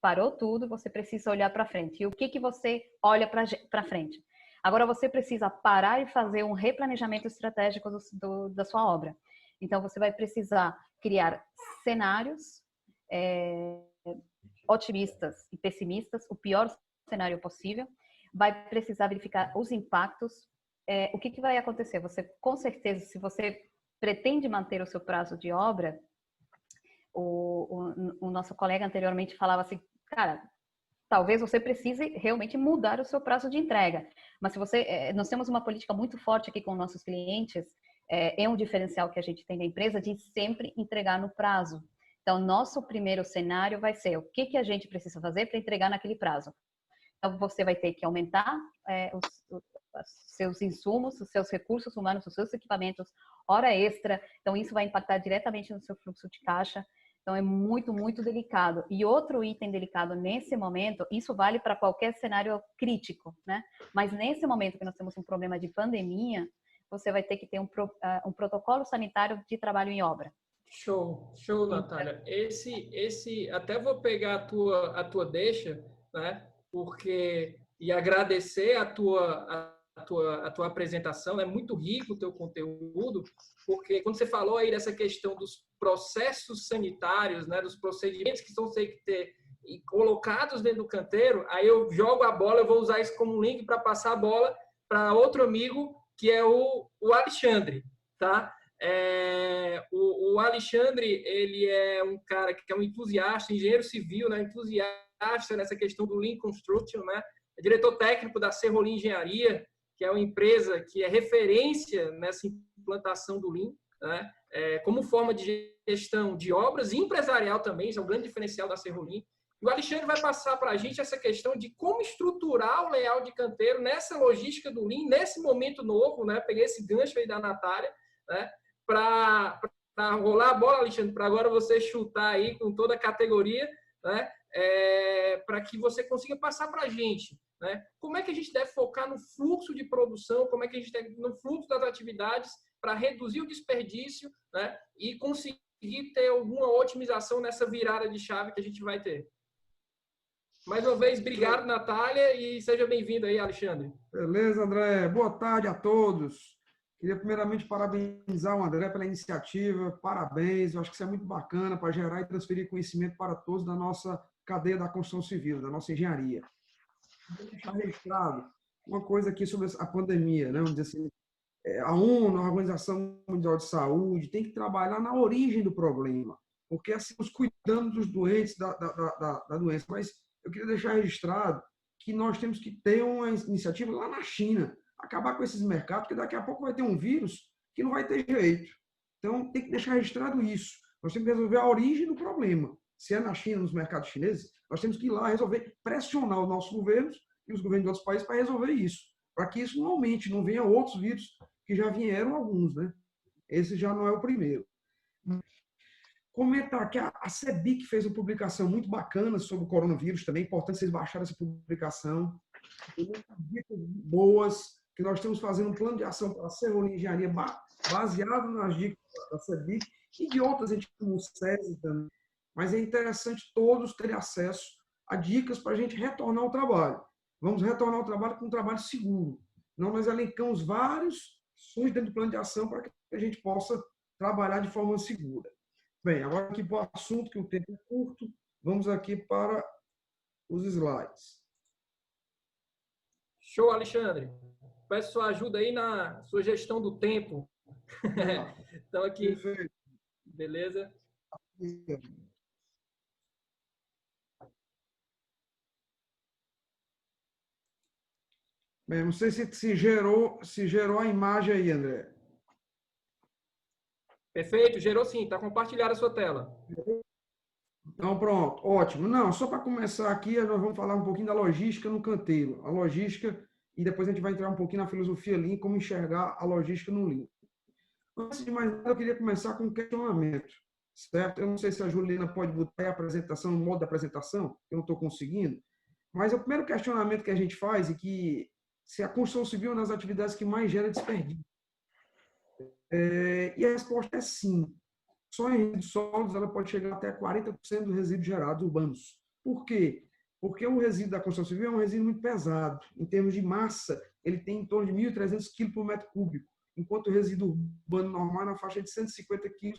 parou tudo, você precisa olhar para frente. E o que você olha para frente? Agora você precisa parar e fazer um replanejamento estratégico da sua obra. Então, você vai precisar criar cenários otimistas e pessimistas, o pior cenário possível. Vai precisar verificar os impactos. O que vai acontecer? Você, com certeza, se você pretende manter o seu prazo de obra, o nosso colega anteriormente falava assim, cara, talvez você precise realmente mudar o seu prazo de entrega. Mas se nós temos uma política muito forte aqui com nossos clientes, é um diferencial que a gente tem da empresa de sempre entregar no prazo. Então, nosso primeiro cenário vai ser o que a gente precisa fazer para entregar naquele prazo. Então, você vai ter que aumentar os seus insumos, os seus recursos humanos, os seus equipamentos, hora extra. Então, isso vai impactar diretamente no seu fluxo de caixa. Então, é muito, muito delicado. E outro item delicado nesse momento, isso vale para qualquer cenário crítico, né? Mas nesse momento que nós temos um problema de pandemia, você vai ter que ter um protocolo sanitário de trabalho em obra. Show, Natália. Até vou pegar a tua deixa, né? E agradecer a tua apresentação, é muito rico o teu conteúdo, porque quando você falou aí dessa questão dos processos sanitários, né, dos procedimentos que estão colocados dentro do canteiro, aí eu jogo a bola, eu vou usar isso como um link para passar a bola para outro amigo, que é o Alexandre, tá? O Alexandre, ele é um cara que é um entusiasta, engenheiro civil, né, entusiasta nessa questão do Lean Construction, né? É diretor técnico da Serrolim Engenharia, que é uma empresa que é referência nessa implantação do Lean, né? Como forma de gestão de obras e empresarial também, isso é um grande diferencial da Serrolim. E o Alexandre vai passar para a gente essa questão de como estruturar o layout de canteiro nessa logística do Lean, nesse momento novo, né? Peguei esse gancho aí da Natália, né? Para rolar a bola, Alexandre, para agora você chutar aí com toda a categoria, né? Para que você consiga passar para a gente, né? Como é que a gente deve focar no fluxo de produção, como é que a gente deve no fluxo das atividades para reduzir o desperdício, né? E conseguir ter alguma otimização nessa virada de chave que a gente vai ter. Mais uma vez, obrigado, Natália, e seja bem-vindo aí, Alexandre. Beleza, André. Boa tarde a todos. Queria primeiramente parabenizar o André pela iniciativa. Parabéns, eu acho que isso é muito bacana para gerar e transferir conhecimento para todos da nossa cadeia da construção civil, da nossa engenharia. Vou deixar registrado uma coisa aqui sobre a pandemia, né? Vamos dizer assim, a ONU, a Organização Mundial de Saúde, tem que trabalhar na origem do problema, porque assim, nos cuidando dos doentes da doença. Mas eu queria deixar registrado que nós temos que ter uma iniciativa lá na China, acabar com esses mercados, porque daqui a pouco vai ter um vírus que não vai ter jeito. Então, tem que deixar registrado isso. Nós temos que resolver a origem do problema. Se é na China, nos mercados chineses, nós temos que ir lá resolver, pressionar os nossos governos e os governos de outros países para resolver isso, para que isso não aumente, não venha outros vírus, que já vieram alguns, né? Esse já não é o primeiro. Comentar que a CEBIC fez uma publicação muito bacana sobre o coronavírus também, é importante vocês baixarem essa publicação. Tem muitas dicas boas, que nós estamos fazendo um plano de ação para a Serrolim Engenharia baseado nas dicas da CEBIC e de outras entidades como o SESI também. Mas é interessante todos terem acesso a dicas para a gente retornar ao trabalho. Vamos retornar ao trabalho com um trabalho seguro. Não, nós elencamos vários ações dentro do plano de ação para que a gente possa trabalhar de forma segura. Bem, agora aqui para o assunto, que o tempo é curto, vamos aqui para os slides. Show, Alexandre. Peço sua ajuda aí na sua gestão do tempo. Então, aqui, Perfeito. beleza? Bem, não sei se gerou a imagem aí, André. Perfeito, gerou sim, está compartilhada a sua tela. Então, pronto, ótimo. Não, só para começar aqui, nós vamos falar um pouquinho da logística no canteiro. A logística, e depois a gente vai entrar um pouquinho na filosofia Lean, como enxergar a logística no Lean. Antes de mais nada, eu queria começar com um questionamento, certo? Eu não sei se a Juliana pode botar a apresentação, no modo da apresentação, eu não estou conseguindo, mas o primeiro questionamento que a gente faz é que se a construção civil é uma das atividades que mais gera desperdício. E a resposta é sim. Só em resíduos sólidos ela pode chegar até 40% dos resíduos gerados urbanos. Por quê? Porque o resíduo da construção civil é um resíduo muito pesado. Em termos de massa, ele tem em torno de 1.300 kg por metro cúbico, enquanto o resíduo urbano normal é na faixa de 150 kg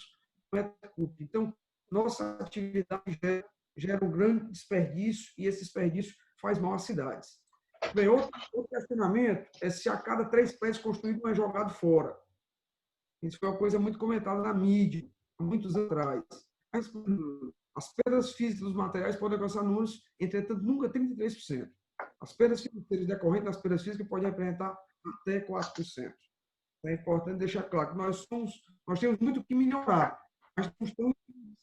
por metro cúbico. Então, nossa atividade gera um grande desperdício e esse desperdício faz mal às cidades. Bem, outro questionamento é se a cada 3 prédios construídos um é jogado fora. Isso foi uma coisa muito comentada na mídia, há muitos anos atrás. As perdas físicas dos materiais podem alcançar números, entretanto, nunca 33%. As perdas financeiras decorrentes das perdas físicas podem representar até 4%. É importante deixar claro que nós temos muito que melhorar, mas não estamos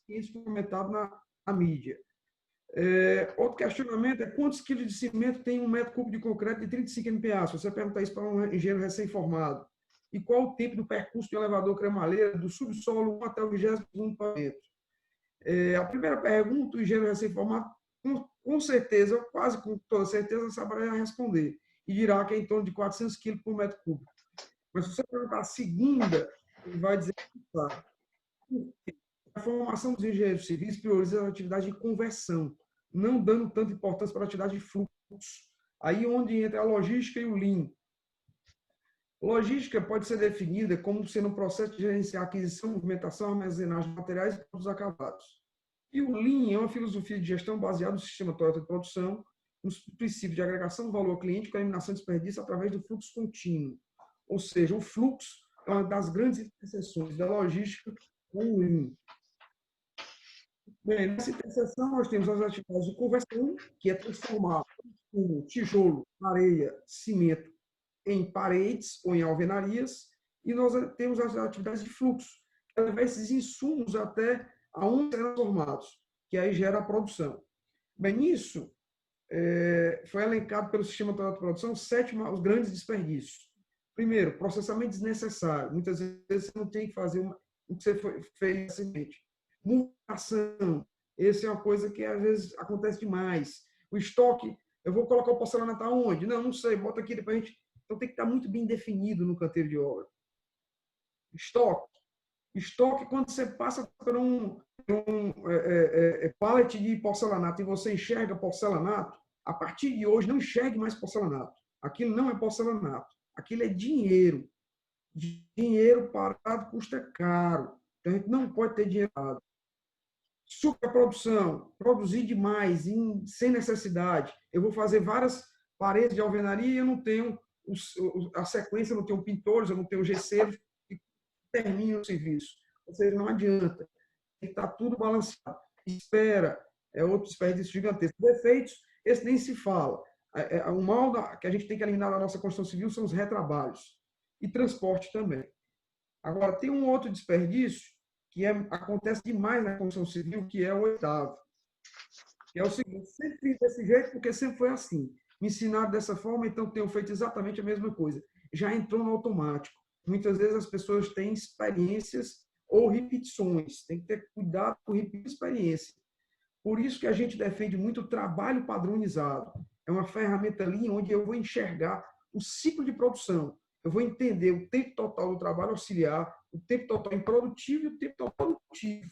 isso comentado na mídia. Outro questionamento é quantos quilos de cimento tem um metro cúbico de concreto de 35 MPa? Se você perguntar isso para um engenheiro recém-formado. E qual o tempo do percurso de um elevador cremaleira do subsolo 1 até o 22º pavimento? A primeira pergunta, o engenheiro recém-formado, com certeza, quase com toda certeza, saberá responder. E dirá que é em torno de 400 kg por metro cúbico. Mas se você perguntar a segunda, ele vai dizer que sabe. A formação dos engenheiros civis prioriza a atividade de conversão, não dando tanta importância para a atividade de fluxo. Aí onde entra a logística e o Lean. Logística pode ser definida como sendo um processo de gerenciar aquisição, movimentação, armazenagem de materiais e produtos acabados. E o Lean é uma filosofia de gestão baseada no sistema Toyota de produção, nos princípios de agregação do valor ao cliente com a eliminação de desperdício através do fluxo contínuo. Ou seja, o fluxo é uma das grandes interseções da logística com o Lean. Bem, nessa interseção nós temos as atividades de conversão, que é transformar o tijolo, areia, cimento em paredes ou em alvenarias, e nós temos as atividades de fluxo, que levam esses insumos até aonde serão transformados, que aí gera a produção. Bem, nisso, foi elencado pelo sistema de produção os grandes desperdícios. Primeiro, processamento desnecessário. Muitas vezes você não tem que fazer o que você fez recentemente. Mutação. Essa é uma coisa que às vezes acontece demais. O estoque, eu vou colocar o porcelanato aonde? Não sei, bota aqui depois a gente. Então tem que estar muito bem definido no canteiro de obra. Estoque. Estoque, quando você passa por um pallet de porcelanato e você enxerga porcelanato, a partir de hoje não enxergue mais porcelanato. Aquilo não é porcelanato. Aquilo é dinheiro. Dinheiro parado custa caro. Então a gente não pode ter dinheiro parado. Superprodução. Produzir demais, sem necessidade. Eu vou fazer várias paredes de alvenaria e eu não tenho a sequência, eu não tenho pintores, eu não tenho gesseiros que terminam o serviço. Ou seja, não adianta. Tem que estar tudo balanceado. Espera, é outro desperdício gigantesco. Defeitos, esse nem se fala. O mal que a gente tem que eliminar da nossa construção civil são os retrabalhos. E transporte também. Agora, tem um outro desperdício que acontece demais na construção civil, que é o 8º. Que é o seguinte, sempre fiz desse jeito porque sempre foi assim. Me ensinaram dessa forma, então tenho feito exatamente a mesma coisa. Já entrou no automático. Muitas vezes as pessoas têm experiências ou repetições. Tem que ter cuidado com repetir experiência. Por isso que a gente defende muito o trabalho padronizado. É uma ferramenta ali onde eu vou enxergar o ciclo de produção. Eu vou entender o tempo total do trabalho auxiliar, o tempo total improdutivo e o tempo total produtivo.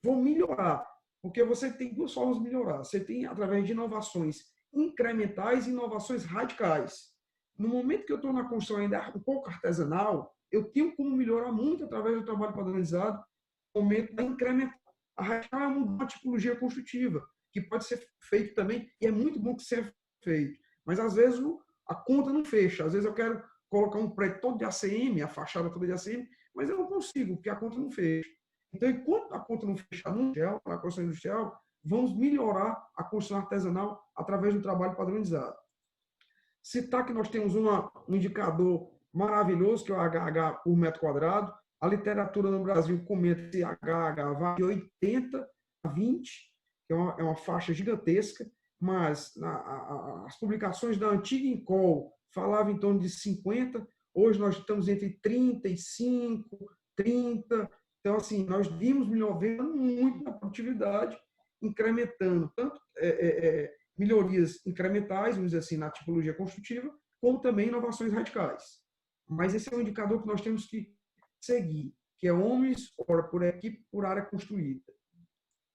Vou melhorar, porque você tem duas formas de melhorar. Você tem através de inovações incrementais e inovações radicais. No momento que eu estou na construção ainda um pouco artesanal, eu tenho como melhorar muito através do trabalho padronizado, no momento da incremental. A radical é uma tipologia construtiva, que pode ser feito também, e é muito bom que seja feito. Mas, às vezes, a conta não fecha. Às vezes, eu quero colocar um prédio todo de ACM, a fachada toda de ACM, mas eu não consigo, porque a conta não fecha. Então, enquanto a conta não fechar no industrial, na construção industrial, vamos melhorar a construção artesanal através do trabalho padronizado. Citar que nós temos um indicador maravilhoso, que é o HH por metro quadrado. A literatura no Brasil comenta que HH vai de 80 a 20, que é uma faixa gigantesca, mas as publicações da antiga Incol falavam em torno de 50, hoje nós estamos entre 35, 30. Então, assim, nós vimos melhorando muito na produtividade, incrementando tanto melhorias incrementais, vamos dizer assim, na tipologia construtiva, como também inovações radicais. Mas esse é um indicador que nós temos que seguir, que é homens por equipe por área construída.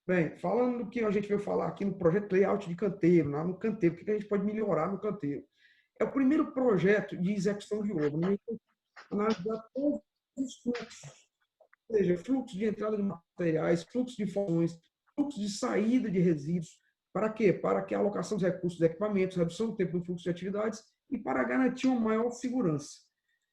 Bem, falando do que a gente veio falar aqui no projeto layout de canteiro, no canteiro, o que a gente pode melhorar no canteiro? É o primeiro projeto de execução de obra, né? Analisar todos os fluxos, ou seja, fluxo de entrada de materiais, fluxo de informações, fluxo de saída de resíduos. Para quê? Para que a alocação dos recursos de equipamentos, redução do tempo do fluxo de atividades e para garantir uma maior segurança.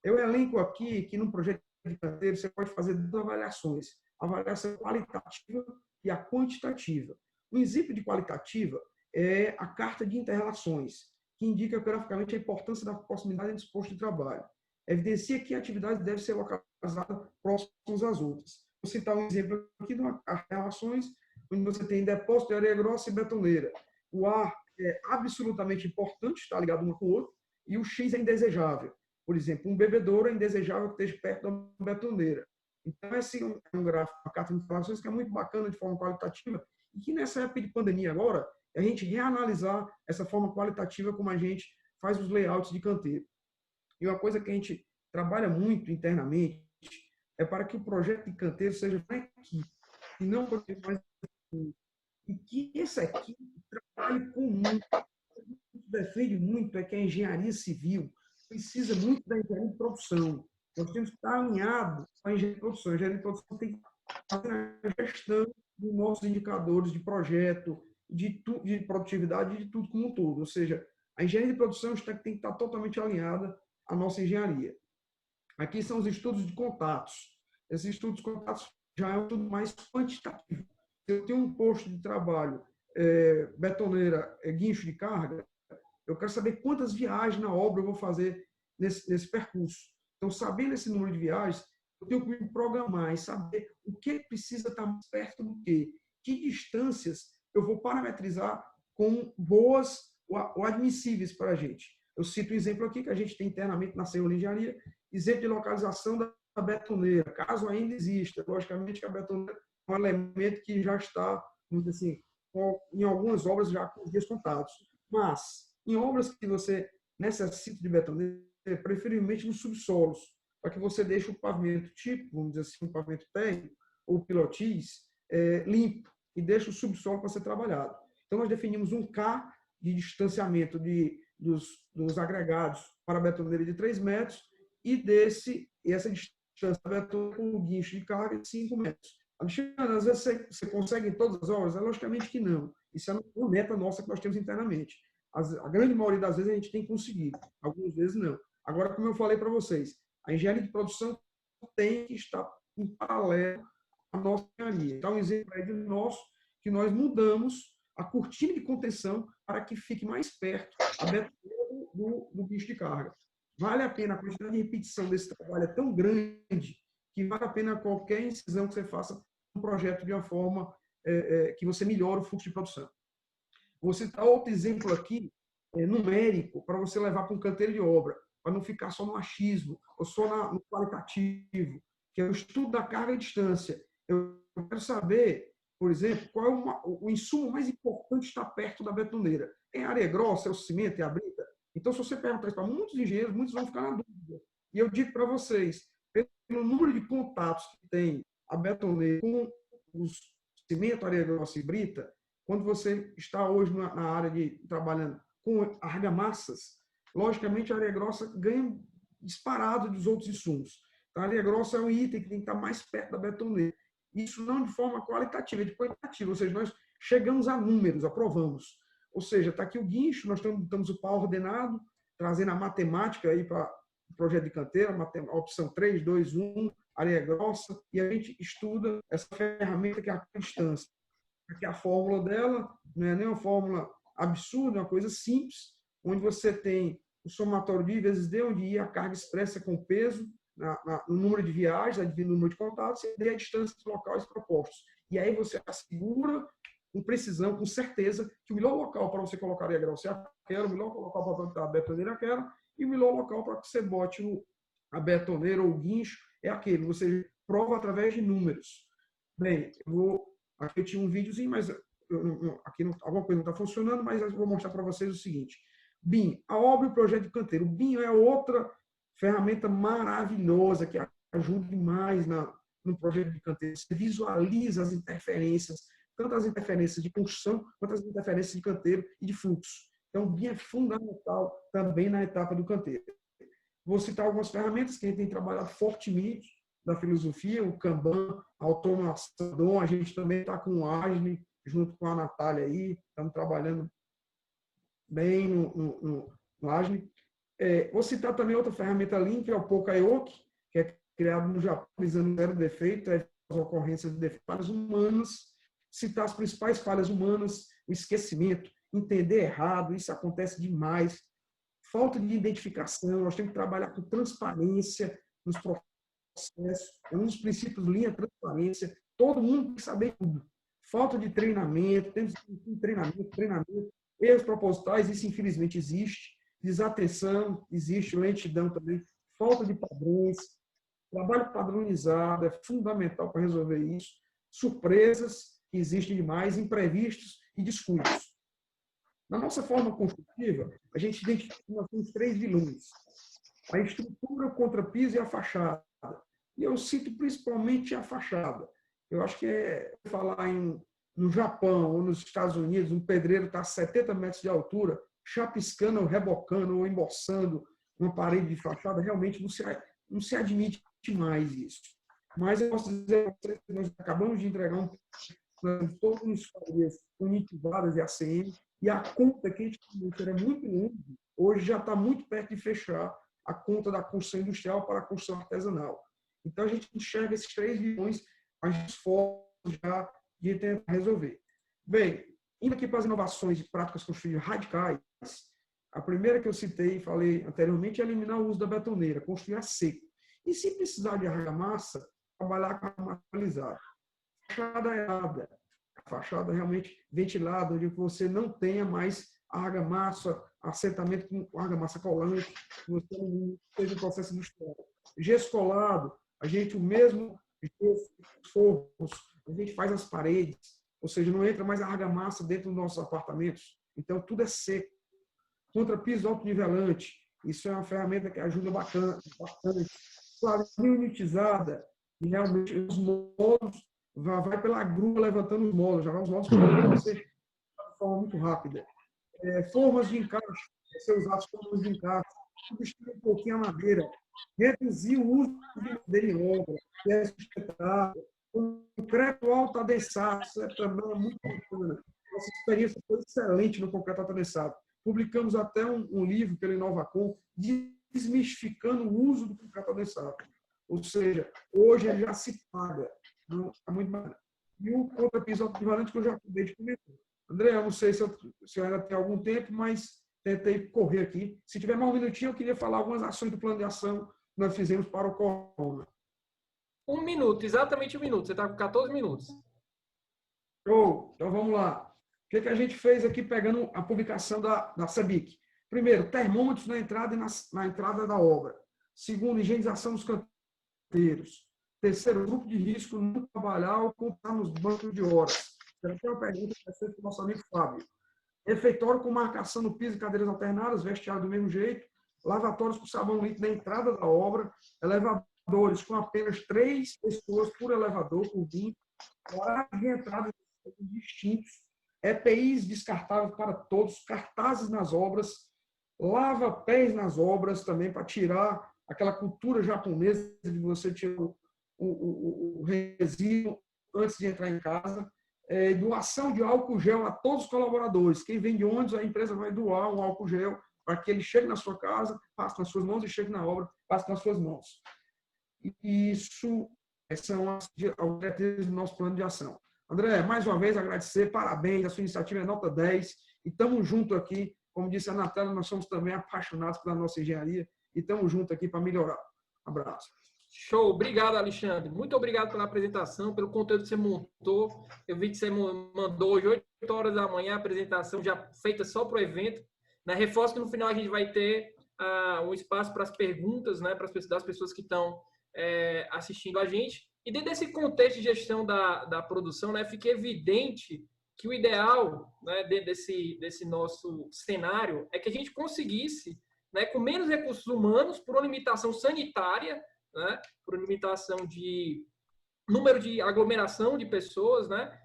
Eu elenco aqui que no projeto de canteiro você pode fazer duas avaliações, a avaliação qualitativa e a quantitativa. O exemplo de qualitativa é a carta de interrelações, que indica graficamente a importância da proximidade entre os postos de trabalho. Evidencia que a atividade deve ser localizada próximas às outras. Vou citar um exemplo aqui de uma carta de relações, onde você tem depósito de areia grossa e betoneira. O A é absolutamente importante, está ligado um com o outro, e o X é indesejável. Por exemplo, um bebedouro é indesejável que esteja perto da betoneira. Então, esse é um gráfico, uma carta de informações que é muito bacana de forma qualitativa e que nessa época de pandemia agora, a gente reanalisar essa forma qualitativa como a gente faz os layouts de canteiro. E uma coisa que a gente trabalha muito internamente é para que o projeto de canteiro seja uma equipe e não mais e que essa equipe trabalhe comum. O que a gente defende muito é que a engenharia civil precisa muito da engenharia de produção. Nós temos que estar alinhados com a engenharia de produção. A engenharia de produção tem que fazer a gestão dos nossos indicadores de projeto, de produtividade e de tudo como um todo. Ou seja, a engenharia de produção tem que estar totalmente alinhada à nossa engenharia. Aqui são os estudos de contatos. Esses estudos de contatos já é um estudo mais quantitativo. Eu tenho um posto de trabalho, betoneira, guincho de carga, eu quero saber quantas viagens na obra eu vou fazer nesse percurso. Então, sabendo esse número de viagens, eu tenho que me programar e saber o que precisa estar mais perto do que distâncias eu vou parametrizar com boas ou admissíveis para a gente. Eu cito um exemplo aqui que a gente tem internamente na Senhor Engenharia, exemplo de localização da betoneira, caso ainda exista. Logicamente que a betoneira é um elemento que já está, vamos dizer assim, em algumas obras já com os dias contados. Mas, em obras que você necessita de betoneira, preferivelmente nos subsolos, para que você deixe o pavimento tipo, vamos dizer assim, um pavimento térreo ou pilotis, limpo, e deixe o subsolo para ser trabalhado. Então, nós definimos um K de distanciamento dos agregados para a betoneira de 3 metros e essa distância da betoneira com o guincho de carga de 5 metros. Alexandre, às vezes você consegue em todas as obras? Logicamente que não. Isso é uma meta nossa que nós temos internamente. A grande maioria das vezes a gente tem conseguido, algumas vezes não. Agora, como eu falei para vocês, a engenharia de produção tem que estar em paralelo à nossa engenharia. Então, um exemplo é de nosso, que nós mudamos a cortina de contenção para que fique mais perto a betoneira do guincho de carga. Vale a pena, a quantidade de repetição desse trabalho é tão grande que vale a pena qualquer incisão que você faça no projeto de uma forma que você melhore o fluxo de produção. Vou citar outro exemplo aqui, numérico, para você levar para um canteiro de obra, para não ficar só no achismo, ou só no qualitativo, que é o estudo da carga e distância. Eu quero saber, por exemplo, qual é o insumo mais importante que está perto da betoneira. É a areia grossa, é o cimento, é a brita? Então, se você perguntar isso para muitos engenheiros, muitos vão ficar na dúvida. E eu digo para vocês, pelo número de contatos que tem a betoneira com os cimento, areia grossa e brita, quando você está hoje na área de trabalhando com argamassas, logicamente a areia grossa ganha disparado dos outros insumos. Então, a areia grossa é um item que tem que estar mais perto da betoneira. Isso não de forma qualitativa, de quantitativa, ou seja, nós chegamos a números, aprovamos. Ou seja, está aqui o guincho, nós estamos o pau ordenado, trazendo a matemática aí para o projeto de canteira, a opção 3, 2, 1, areia grossa, e a gente estuda essa ferramenta que é a constância. Aqui a fórmula dela não é nem uma fórmula absurda, é uma coisa simples, onde você tem o somatório de I vezes D, onde I é a carga expressa com peso, no número de viagens, no número de contatos, e D é a distância dos locais propostos. E aí você assegura com precisão, com certeza, que o melhor local para você colocar a areia grossa é aquela, o melhor local para botar a betoneira é aquela, e o melhor local para que você bote a betoneira ou o guincho é aquele. Você prova através de números. Bem, aqui eu tinha um videozinho, mas aqui alguma coisa não está funcionando, mas eu vou mostrar para vocês o seguinte. BIM, a obra e o projeto de canteiro. O BIM é outra ferramenta maravilhosa que ajuda demais no projeto de canteiro. Você visualiza as interferências, tanto as interferências de construção quanto as interferências de canteiro e de fluxo. Então, o BIM é fundamental também na etapa do canteiro. Vou citar algumas ferramentas que a gente tem trabalhado fortemente da filosofia, o Kanban, a automação, a gente também está com o Agile, junto com a Natália aí, estamos trabalhando bem no Agile. Vou citar também outra ferramenta Lean, que é o Pokayoke, que é criado no Japão, visando zero defeito, as ocorrências de defeitos, falhas humanas, citar as principais falhas humanas, o esquecimento, entender errado, isso acontece demais, falta de identificação, nós temos que trabalhar com transparência nos processos, é um dos princípios Lean, transparência, todo mundo tem que saber tudo. Falta de treinamento, temos treinamento, erros propositais, isso infelizmente existe, desatenção, existe, lentidão também, falta de padrões, trabalho padronizado é fundamental para resolver isso, surpresas que existem demais, imprevistos e descuidos. Na nossa forma construtiva, a gente identifica os 3 vilões, a estrutura, o contrapiso e a fachada. E eu cito principalmente a fachada. Eu acho que falar no Japão ou nos Estados Unidos, um pedreiro está a 70 metros de altura, chapiscando ou rebocando ou emboçando uma parede de fachada, realmente não se admite mais isso. Mas eu posso dizer que nós acabamos de entregar todas as escolhas unitizadas e ACM, e a conta que a gente era muito longe, hoje já está muito perto de fechar a conta da construção industrial para a construção artesanal. Então, a gente enxerga esses 3 vilões, a gente esforça já de tentar resolver. Bem, indo aqui para as inovações e práticas construtivas radicais, a primeira que eu citei e falei anteriormente é eliminar o uso da betoneira, construir a seco. E se precisar de argamassa, trabalhar com argamassa atualizada. Fachada errada, a fachada realmente ventilada, onde você não tenha mais argamassa, assentamento com argamassa colante, que você não seja um processo industrial. Gesso colado, a gente o mesmo gesso, forros, a gente faz as paredes, ou seja, não entra mais a argamassa dentro dos nossos apartamentos. Então, tudo é seco. Contrapiso autonivelante, isso é uma ferramenta que ajuda bastante. Quadrilha unitizada, e realmente os módulos, vai pela grua levantando os módulos, já vai os módulos para você de forma muito rápida. Formas de encaixe, você usar as formas de encaixe, substituir um pouquinho a madeira, reduzir o uso de madeira em obra, que é sustentável. Concreto alto adensado, isso também é muito bacana. Nossa experiência foi excelente no concreto alto adensado. Publicamos até um livro pela Inovacom, desmistificando o uso do concreto adensado. Ou seja, hoje ele já se paga. Não, é muito bacana. E o contrapiso autonivelante que eu já acabei de comentar. André, eu não sei se eu ainda tenho algum tempo, mas tentei correr aqui. Se tiver mais um minutinho, eu queria falar algumas ações do plano de ação que nós fizemos para o Corona. 1 minuto, exatamente 1 minuto. Você está com 14 minutos. Show! Então vamos lá. O que a gente fez aqui pegando a publicação da CEBIC? Primeiro, termômetros na entrada e na entrada da obra. Segundo, higienização dos canteiros. Terceiro, grupo de risco, não trabalhar ou contar nos bancos de horas. Essa é uma pergunta que vai ser para o nosso amigo Fábio. Refeitório com marcação no piso e cadeiras alternadas, vestiário do mesmo jeito. Lavatórios com sabão líquido na entrada da obra. Elevadores com apenas 3 pessoas por elevador, por 20. Horários de entrada distintos. EPIs descartáveis para todos. Cartazes nas obras. Lava-pés nas obras também, para tirar aquela cultura japonesa de você tirar o resíduo antes de entrar em casa. Doação de álcool gel a todos os colaboradores. Quem vem de ônibus, a empresa vai doar um álcool gel para que ele chegue na sua casa, passe nas suas mãos e chegue na obra, passe nas suas mãos. E isso são as diretrizes do nosso plano de ação. André, mais uma vez agradecer, parabéns, a sua iniciativa é nota 10 e estamos juntos aqui. Como disse a Natália, nós somos também apaixonados pela nossa engenharia e estamos juntos aqui para melhorar. Abraço. Show, obrigado, Alexandre. Muito obrigado pela apresentação, pelo conteúdo que você montou. Eu vi que você mandou hoje 8 horas da manhã a apresentação já feita só para o evento. Reforço que no final a gente vai ter um espaço para as perguntas, né, das pessoas que estão assistindo a gente. E dentro desse contexto de gestão da produção, né, fica evidente que o ideal, né, dentro desse nosso cenário é que a gente conseguisse, né, com menos recursos humanos, por uma limitação sanitária, né, por limitação de número de aglomeração de pessoas, né,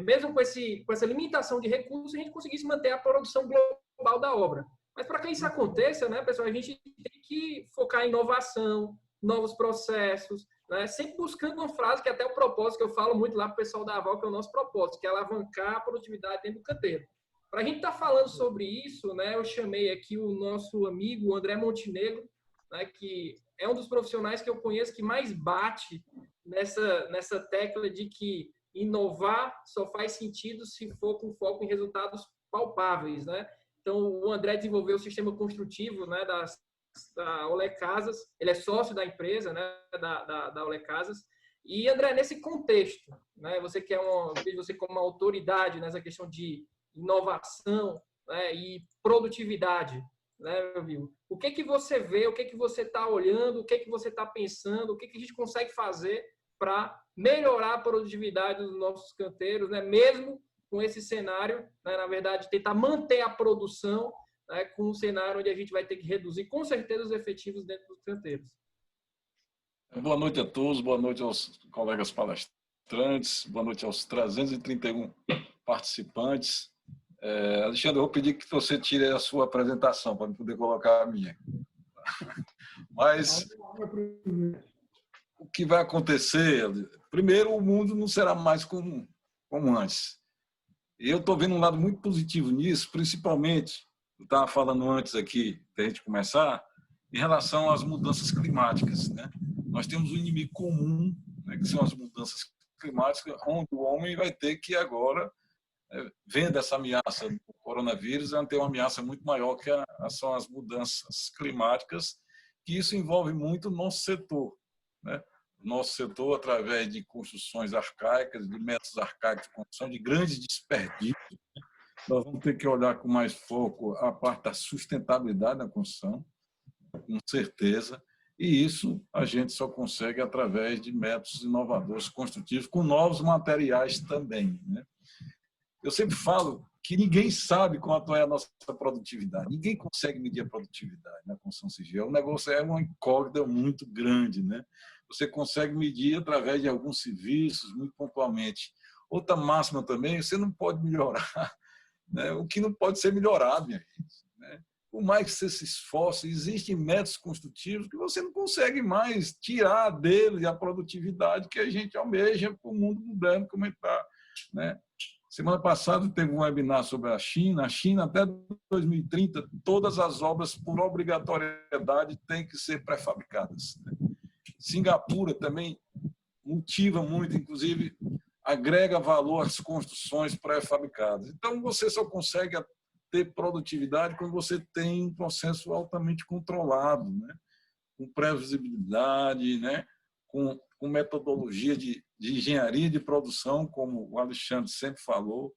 mesmo com essa limitação de recursos, a gente conseguisse manter a produção global da obra. Mas para que isso aconteça, né, pessoal, a gente tem que focar em inovação, novos processos, né, sempre buscando uma frase que até o propósito que eu falo muito lá para o pessoal da Aval, que é o nosso propósito, que é alavancar a produtividade dentro do canteiro. Para a gente estar falando sobre isso, né, eu chamei aqui o nosso amigo André Montenegro, né, que é um dos profissionais que eu conheço que mais bate nessa tecla de que inovar só faz sentido se for com foco em resultados palpáveis, né? Então, o André desenvolveu o sistema construtivo, né, da Olé Casas, ele é sócio da empresa, né, da Olé Casas. E, André, nesse contexto, né, você como uma autoridade nessa questão de inovação, né, e produtividade, né, meu amigo? O que você vê, o que você está olhando, o que você está pensando, o que a gente consegue fazer para melhorar a produtividade dos nossos canteiros, né, mesmo com esse cenário, né, na verdade, tentar manter a produção, né, com um cenário onde a gente vai ter que reduzir, com certeza, os efetivos dentro dos canteiros. Boa noite a todos, boa noite aos colegas palestrantes, boa noite aos 331 participantes. Alexandre, eu vou pedir que você tire a sua apresentação para eu poder colocar a minha. Mas o que vai acontecer? Primeiro, o mundo não será mais como antes. E eu estou vendo um lado muito positivo nisso, principalmente, eu estava falando antes aqui, da gente começar, em relação às mudanças climáticas, né? Nós temos um inimigo comum, né, que são as mudanças climáticas, onde o homem vai ter que agora, vendo essa ameaça do coronavírus, vai ter uma ameaça muito maior que são as mudanças climáticas, que isso envolve muito o nosso setor, né? Nosso setor, através de construções arcaicas, de métodos arcaicos de construção, de grandes desperdícios. Nós vamos ter que olhar com mais foco a parte da sustentabilidade da construção, com certeza, e isso a gente só consegue através de métodos inovadores construtivos, com novos materiais também, né? Eu sempre falo que ninguém sabe quanto é a nossa produtividade, ninguém consegue medir a produtividade na construção civil. O negócio é uma incógnita muito grande, né? Você consegue medir através de alguns serviços, muito pontualmente. Outra máxima também, você não pode melhorar, né, o que não pode ser melhorado, minha gente, né? Por mais que você se esforce, existem métodos construtivos que você não consegue mais tirar dele a produtividade que a gente almeja para o mundo moderno como ele está, né? Semana passada teve um webinar sobre a China. A China, até 2030, todas as obras, por obrigatoriedade, têm que ser pré-fabricadas, né? Singapura também motiva muito, inclusive, agrega valor às construções pré-fabricadas. Então, você só consegue ter produtividade quando você tem um processo altamente controlado, né? Com previsibilidade, né? Com metodologia de engenharia de produção, como o Alexandre sempre falou,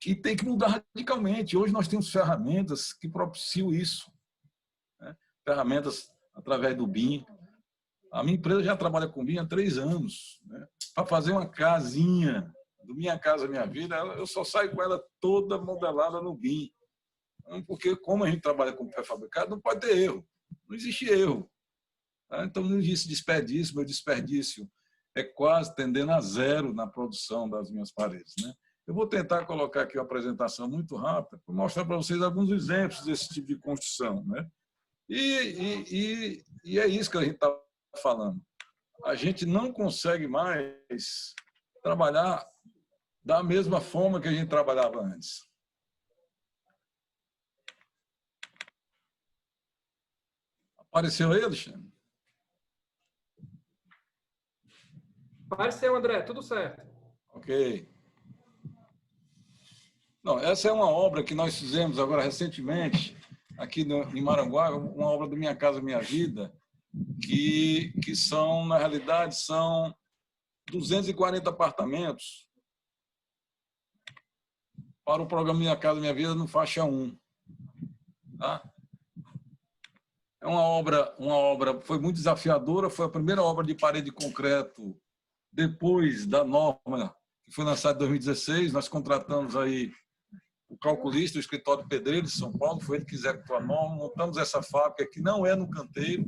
e tem que mudar radicalmente. Hoje nós temos ferramentas que propiciam isso, né? Ferramentas através do BIM. A minha empresa já trabalha com BIM há 3 anos, né? Para fazer uma casinha do Minha Casa Minha Vida, eu só saio com ela toda modelada no BIM. Porque como a gente trabalha com pré-fabricado, não pode ter erro. Não existe erro. Então, não existe desperdício. Meu desperdício é quase tendendo a zero na produção das minhas paredes, né? Eu vou tentar colocar aqui uma apresentação muito rápida para mostrar para vocês alguns exemplos desse tipo de construção, né? E é isso que a gente está falando. a gente não consegue mais trabalhar da mesma forma que a gente trabalhava antes. Apareceu aí, Alexandre? Apareceu, André, tudo certo. Ok. Não, essa é uma obra que nós fizemos agora recentemente, aqui em Maranguá, uma obra do Minha Casa Minha Vida, que são, na realidade, são 240 apartamentos para o programa Minha Casa Minha Vida no faixa 1. Tá? É uma obra foi muito desafiadora, foi a primeira obra de parede de concreto depois da norma que foi lançada em 2016. Nós contratamos aí o calculista, o escritório de pedreiro de São Paulo, foi ele que executou a norma, montamos essa fábrica que não é no canteiro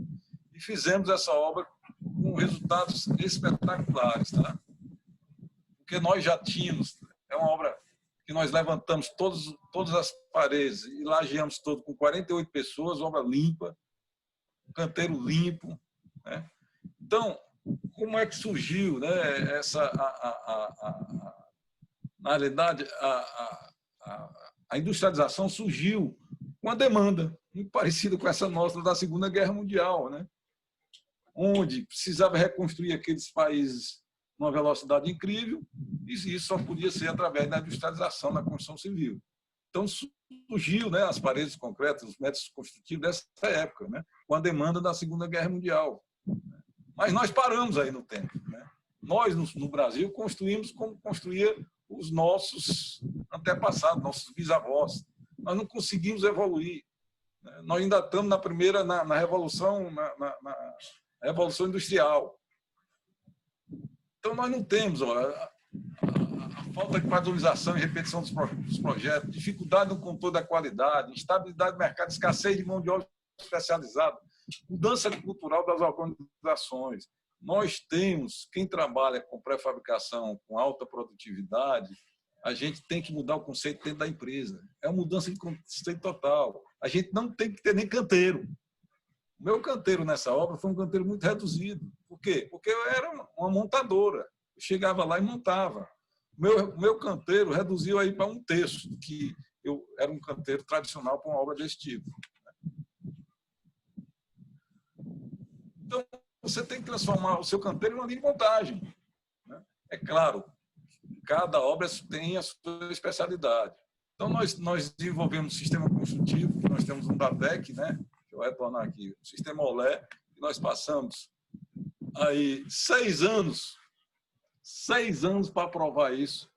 e fizemos essa obra com resultados espetaculares, tá? Porque nós já tínhamos, é uma obra que nós levantamos todas as paredes e lajeamos todo com 48 pessoas, obra limpa, canteiro limpo, né? Então, como é que surgiu, né, na realidade, a industrialização surgiu com a demanda, muito parecida com essa nossa da Segunda Guerra Mundial, né? Onde precisava reconstruir aqueles países numa velocidade incrível, e isso só podia ser através da industrialização da construção civil. Então, surgiu, né, as paredes concretas, os métodos construtivos dessa época, né, com a demanda da Segunda Guerra Mundial. Mas nós paramos aí no tempo, né? Nós, no Brasil, construímos como construía os nossos antepassados, nossos bisavós. Nós não conseguimos evoluir. Nós ainda estamos na revolução, na revolução industrial. Então, nós não temos a falta de padronização e repetição dos projetos, dificuldade no controle da qualidade, instabilidade do mercado, escassez de mão de obra especializada, mudança cultural das organizações. Nós temos, quem trabalha com pré-fabricação, com alta produtividade, a gente tem que mudar o conceito dentro da empresa. É uma mudança de conceito total. A gente não tem que ter nem canteiro. O meu canteiro nessa obra foi um canteiro muito reduzido. Por quê? Porque eu era uma montadora. Eu chegava lá e montava. O meu canteiro reduziu aí para 1/3 do que eu era um canteiro tradicional para uma obra desse tipo. Então, você tem que transformar o seu canteiro em uma linha de montagem. É claro, cada obra tem a sua especialidade. Então, nós desenvolvemos um sistema construtivo, que nós temos um DATEC, né? Deixa eu retornar aqui, o sistema OLE, que nós passamos aí 6 anos para aprovar isso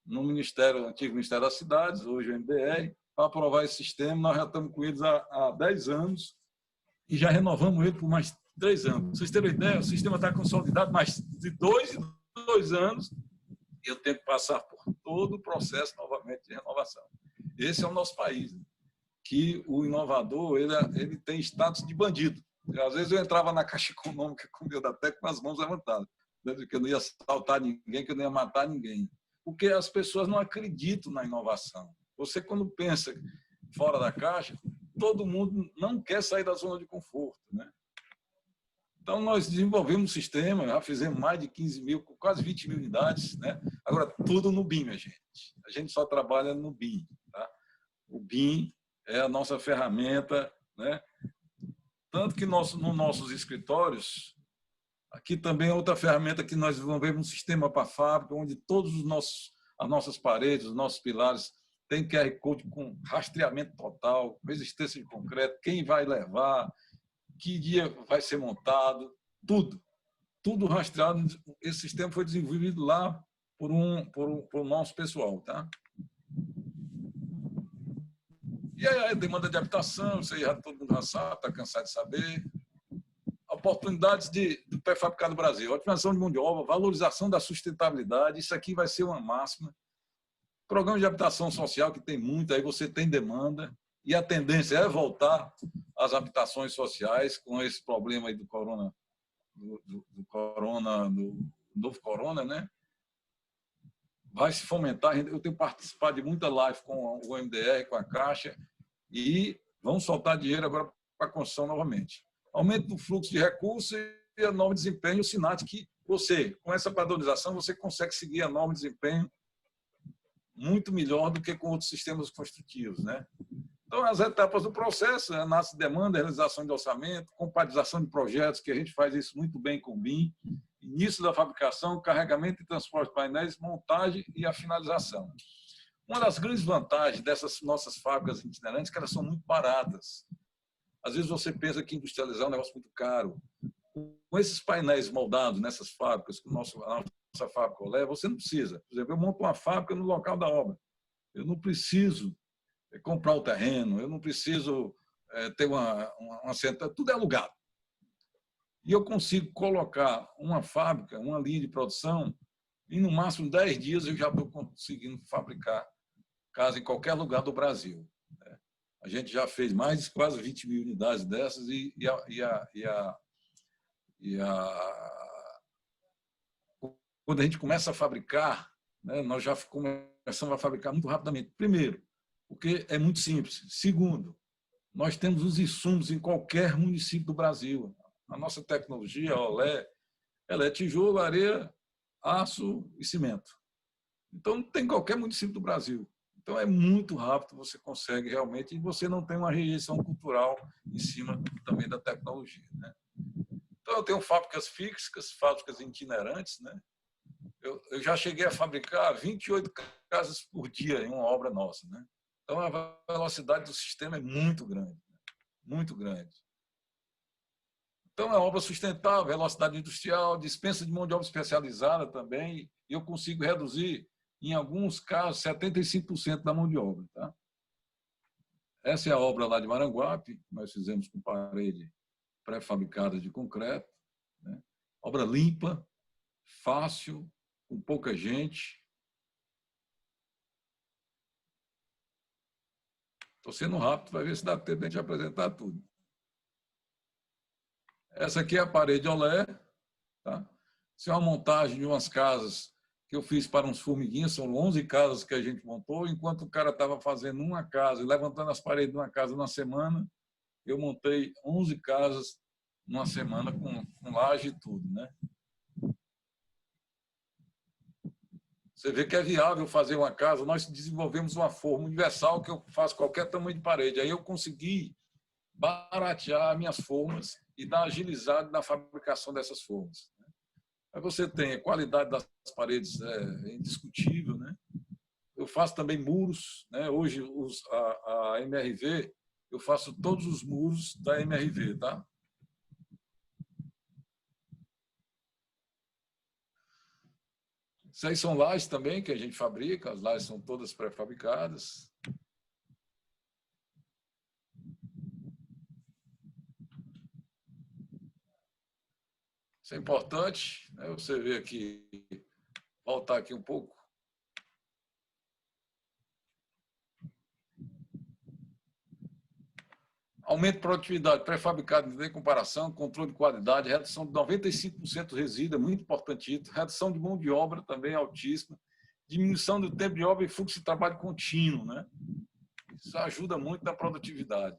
no Ministério, antigo Ministério das Cidades, hoje o MDR, para aprovar esse sistema. Nós já estamos com eles há 10 anos e já renovamos ele por mais 3 anos. Para vocês terem uma ideia, o sistema está consolidado mais de 2 anos e eu tenho que passar por todo o processo novamente de renovação. Esse é o nosso país, né? Que o inovador ele tem status de bandido. Às vezes eu entrava na Caixa Econômica com o meu DATEC com as mãos levantadas, que eu não ia assaltar ninguém, que eu não ia matar ninguém. Porque as pessoas não acreditam na inovação. Você, quando pensa fora da caixa, todo mundo não quer sair da zona de conforto, né? Então, nós desenvolvemos um sistema, já fizemos mais de 15 mil, quase 20 mil unidades, né? Agora, tudo no BIM, minha gente. A gente só trabalha no BIM. Tá? O BIM é a nossa ferramenta, né? Tanto que nos nossos escritórios, aqui também é outra ferramenta que nós desenvolvemos um sistema para a fábrica, onde todos as nossas paredes, os nossos pilares, tem QR Code com rastreamento total, resistência de concreto, quem vai levar, que dia vai ser montado, tudo rastreado. Esse sistema foi desenvolvido lá por o nosso pessoal, tá? E aí a demanda de habitação, isso aí todo mundo já sabe, está cansado de saber. Oportunidades do pré-fabricado no Brasil, otimização de mão de obra, valorização da sustentabilidade, isso aqui vai ser uma máxima. Programa de habitação social, que tem muito, aí você tem demanda, e a tendência é voltar às habitações sociais com esse problema aí do novo corona, né? Vai se fomentar. Eu tenho participado de muita live com o MDR, com a Caixa, e vamos soltar dinheiro agora para a construção novamente. Aumento do fluxo de recursos a norma de desempenho, o SINAT, que você, com essa padronização, você consegue seguir a norma de desempenho muito melhor do que com outros sistemas construtivos, né? Então, as etapas do processo, análise de demanda, realização de orçamento, compatibilização de projetos, que a gente faz isso muito bem com o BIM, início da fabricação, carregamento e transporte de painéis, montagem e a finalização. Uma das grandes vantagens dessas nossas fábricas itinerantes é que elas são muito baratas. Às vezes você pensa que industrializar é um negócio muito caro. Com esses painéis moldados nessas fábricas, que a nossa fábrica Olé, você não precisa. Por exemplo, eu monto uma fábrica no local da obra. Eu não preciso comprar o terreno, eu não preciso ter uma central, tudo é alugado. E eu consigo colocar uma fábrica, uma linha de produção, e no máximo 10 dias eu já estou conseguindo fabricar casa em qualquer lugar do Brasil. A gente já fez mais de quase 20 mil unidades dessas quando a gente começa a fabricar, né, nós já começamos a fabricar muito rapidamente. Primeiro, porque é muito simples. Segundo, nós temos os insumos em qualquer município do Brasil. A nossa tecnologia, a Olé, ela é tijolo, areia, aço e cimento. Então, não tem qualquer município do Brasil. Então, é muito rápido, você consegue realmente, e você não tem uma rejeição cultural em cima também da tecnologia, né? Então, eu tenho fábricas fixas, fábricas itinerantes, né? Eu já cheguei a fabricar 28 casas por dia em uma obra nossa, né? Então, a velocidade do sistema é muito grande, né? Muito grande. Então, é obra sustentável, velocidade industrial, dispensa de mão de obra especializada também, e eu consigo reduzir, em alguns casos, 75% da mão de obra. Tá? Essa é a obra lá de Maranguape, que nós fizemos com parede pré-fabricada de concreto, né? Obra limpa, fácil, com pouca gente. Estou sendo rápido, vai ver se dá tempo de apresentar tudo. Essa aqui é a parede Olé. Tá? Isso é uma montagem de umas casas que eu fiz para uns formiguinhos, são 11 casas que a gente montou, enquanto o cara estava fazendo uma casa e levantando as paredes de uma casa numa semana, eu montei 11 casas numa semana com laje e tudo, né? Você vê que é viável fazer uma casa. Nós desenvolvemos uma forma universal que eu faço qualquer tamanho de parede. Aí eu consegui baratear minhas formas e dar agilidade na fabricação dessas formas. Aí você tem a qualidade das paredes indiscutível, né? Eu faço também muros, né? Hoje a MRV, eu faço todos os muros da MRV, tá? Isso aí são lajes também que a gente fabrica, as lajes são todas pré-fabricadas. Isso é importante, né? Você vê aqui, voltar aqui um pouco. Aumento de produtividade pré-fabricado em comparação, controle de qualidade, redução de 95% do resíduo, é muito importante isso. Redução de mão de obra também altíssima. Diminuição do tempo de obra e fluxo de trabalho contínuo, né? Isso ajuda muito na produtividade.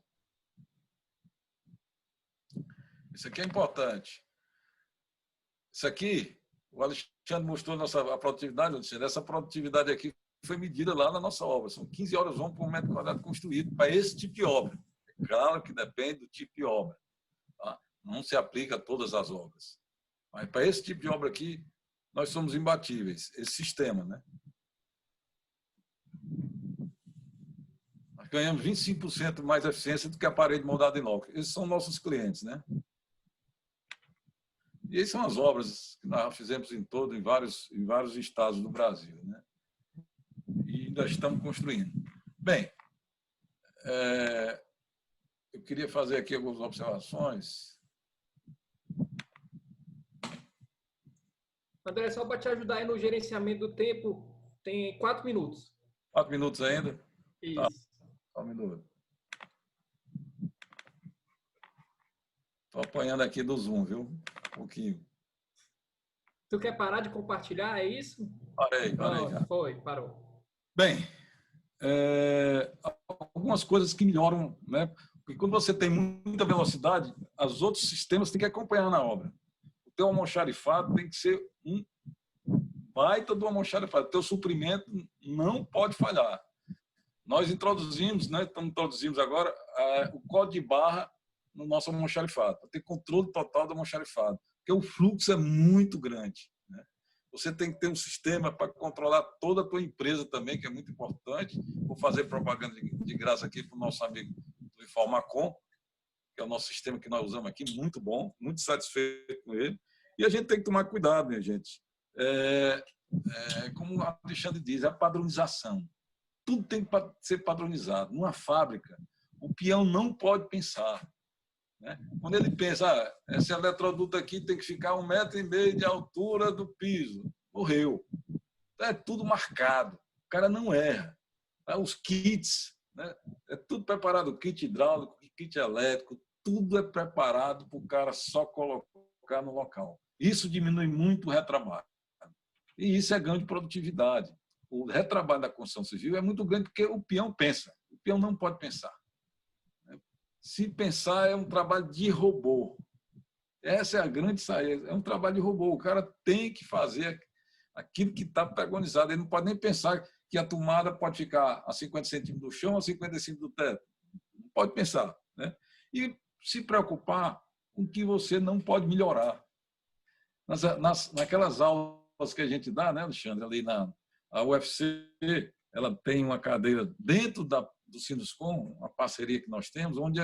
Isso aqui é importante. Isso aqui, o Alexandre mostrou a produtividade, Alexandre. Essa produtividade aqui foi medida lá na nossa obra. São 15 horas por metro quadrado construído para esse tipo de obra. Claro que depende do tipo de obra. Tá? Não se aplica a todas as obras. Mas para esse tipo de obra aqui, nós somos imbatíveis. Esse sistema, né? Nós ganhamos 25% mais eficiência do que a parede moldada em inox. Esses são nossos clientes, né? E essas são as obras que nós fizemos em vários estados do Brasil, né? E ainda estamos construindo. Bem, eu queria fazer aqui algumas observações. André, só para te ajudar aí no gerenciamento do tempo, tem 4 minutos. 4 minutos ainda? Isso. Tá. Só um minuto. Estou apanhando aqui do Zoom, viu? Um pouquinho. Tu quer parar de compartilhar, é isso? Parei. Foi, parou. Bem, algumas coisas que melhoram, né? Porque quando você tem muita velocidade, os outros sistemas têm que acompanhar na obra. teu almoxarifado tem que ser um baita do almoxarifado. O teu suprimento não pode falhar. Nós introduzimos, né, introduzimos agora o código de barra no nosso almoxarifado, para ter controle total do almoxarifado, porque o fluxo é muito grande, né? Você tem que ter um sistema para controlar toda a tua empresa também, que é muito importante. Vou fazer propaganda de graça aqui para o nosso amigo do Informacom, que é o nosso sistema que nós usamos aqui, muito bom, muito satisfeito com ele. E a gente tem que tomar cuidado, minha gente. Como o Alexandre diz, é a padronização. Tudo tem que ser padronizado. Numa fábrica, o peão não pode pensar, né? Quando ele pensa, esse eletroduto aqui tem que ficar 1,5 metro de altura do piso, morreu. É tudo marcado, o cara não erra. Os kits, né? É tudo preparado, o kit hidráulico, o kit elétrico, tudo é preparado para o cara só colocar no local. Isso diminui muito o retrabalho. E isso é ganho de produtividade. O retrabalho da construção civil é muito grande porque o peão pensa. O peão não pode pensar. Se pensar, é um trabalho de robô. Essa é a grande saída. É um trabalho de robô. O cara tem que fazer aquilo que está pregonizado. Ele não pode nem pensar que a tomada pode ficar a 50 centímetros do chão, a 55 do teto. Não pode pensar, né? E se preocupar com o que você não pode melhorar. Naquelas aulas que a gente dá, né, Alexandre, ali a UFC, ela tem uma cadeira dentro do Sinduscom, uma parceria que nós temos, onde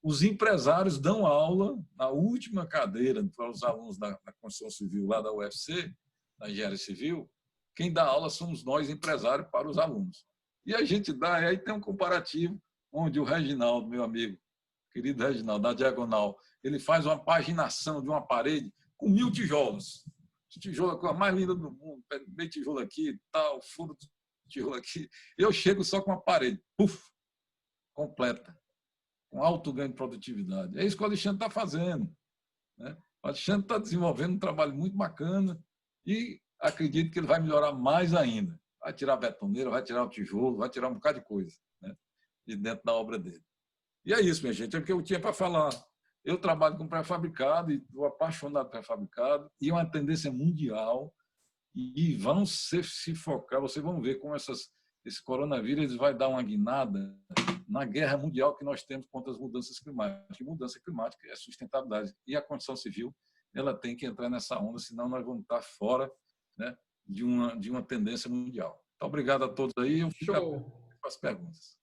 os empresários dão aula na última cadeira para os alunos da construção civil lá da UFC, da engenharia civil. Quem dá aula somos nós, empresários, para os alunos. E a gente dá, e aí tem um comparativo, onde o Reginaldo, meu amigo, querido Reginaldo, da Diagonal, ele faz uma paginação de uma parede com 1.000 tijolos. Tijolo é a coisa mais linda do mundo, meio tijolo aqui, tal, furo de tijolo aqui. Eu chego só com a parede, puf, completa, com alto ganho de produtividade. É isso que o Alexandre está fazendo, né? O Alexandre está desenvolvendo um trabalho muito bacana e acredito que ele vai melhorar mais ainda. Vai tirar a betoneira, vai tirar o tijolo, vai tirar um bocado de coisa, né, de dentro da obra dele. E é isso, minha gente, é o que eu tinha para falar. Eu trabalho com pré-fabricado e estou apaixonado por pré-fabricado e é uma tendência mundial e vão se focar, vocês vão ver como esse coronavírus vai dar uma guinada na guerra mundial que nós temos contra as mudanças climáticas. E mudança climática é sustentabilidade. E a construção civil ela tem que entrar nessa onda, senão nós vamos estar fora, né, de uma tendência mundial. Então, obrigado a todos aí. Eu fico com as perguntas.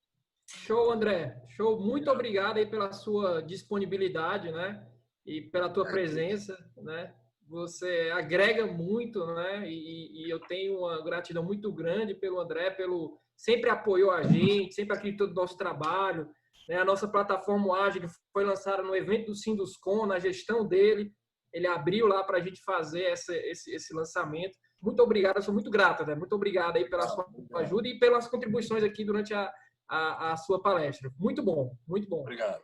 Show, André. Show. Muito obrigado aí pela sua disponibilidade, né? E pela tua presença, né? Você agrega muito, né? E eu tenho uma gratidão muito grande pelo André, sempre apoiou a gente, sempre acreditou no nosso trabalho, né? A nossa plataforma Ágil foi lançada no evento do Sinduscom, na gestão dele. Ele abriu lá para a gente fazer esse lançamento. Muito obrigado, eu sou muito grato, né? Muito obrigado aí pela sua ajuda e pelas contribuições aqui durante a sua palestra. Muito bom, muito bom. Obrigado.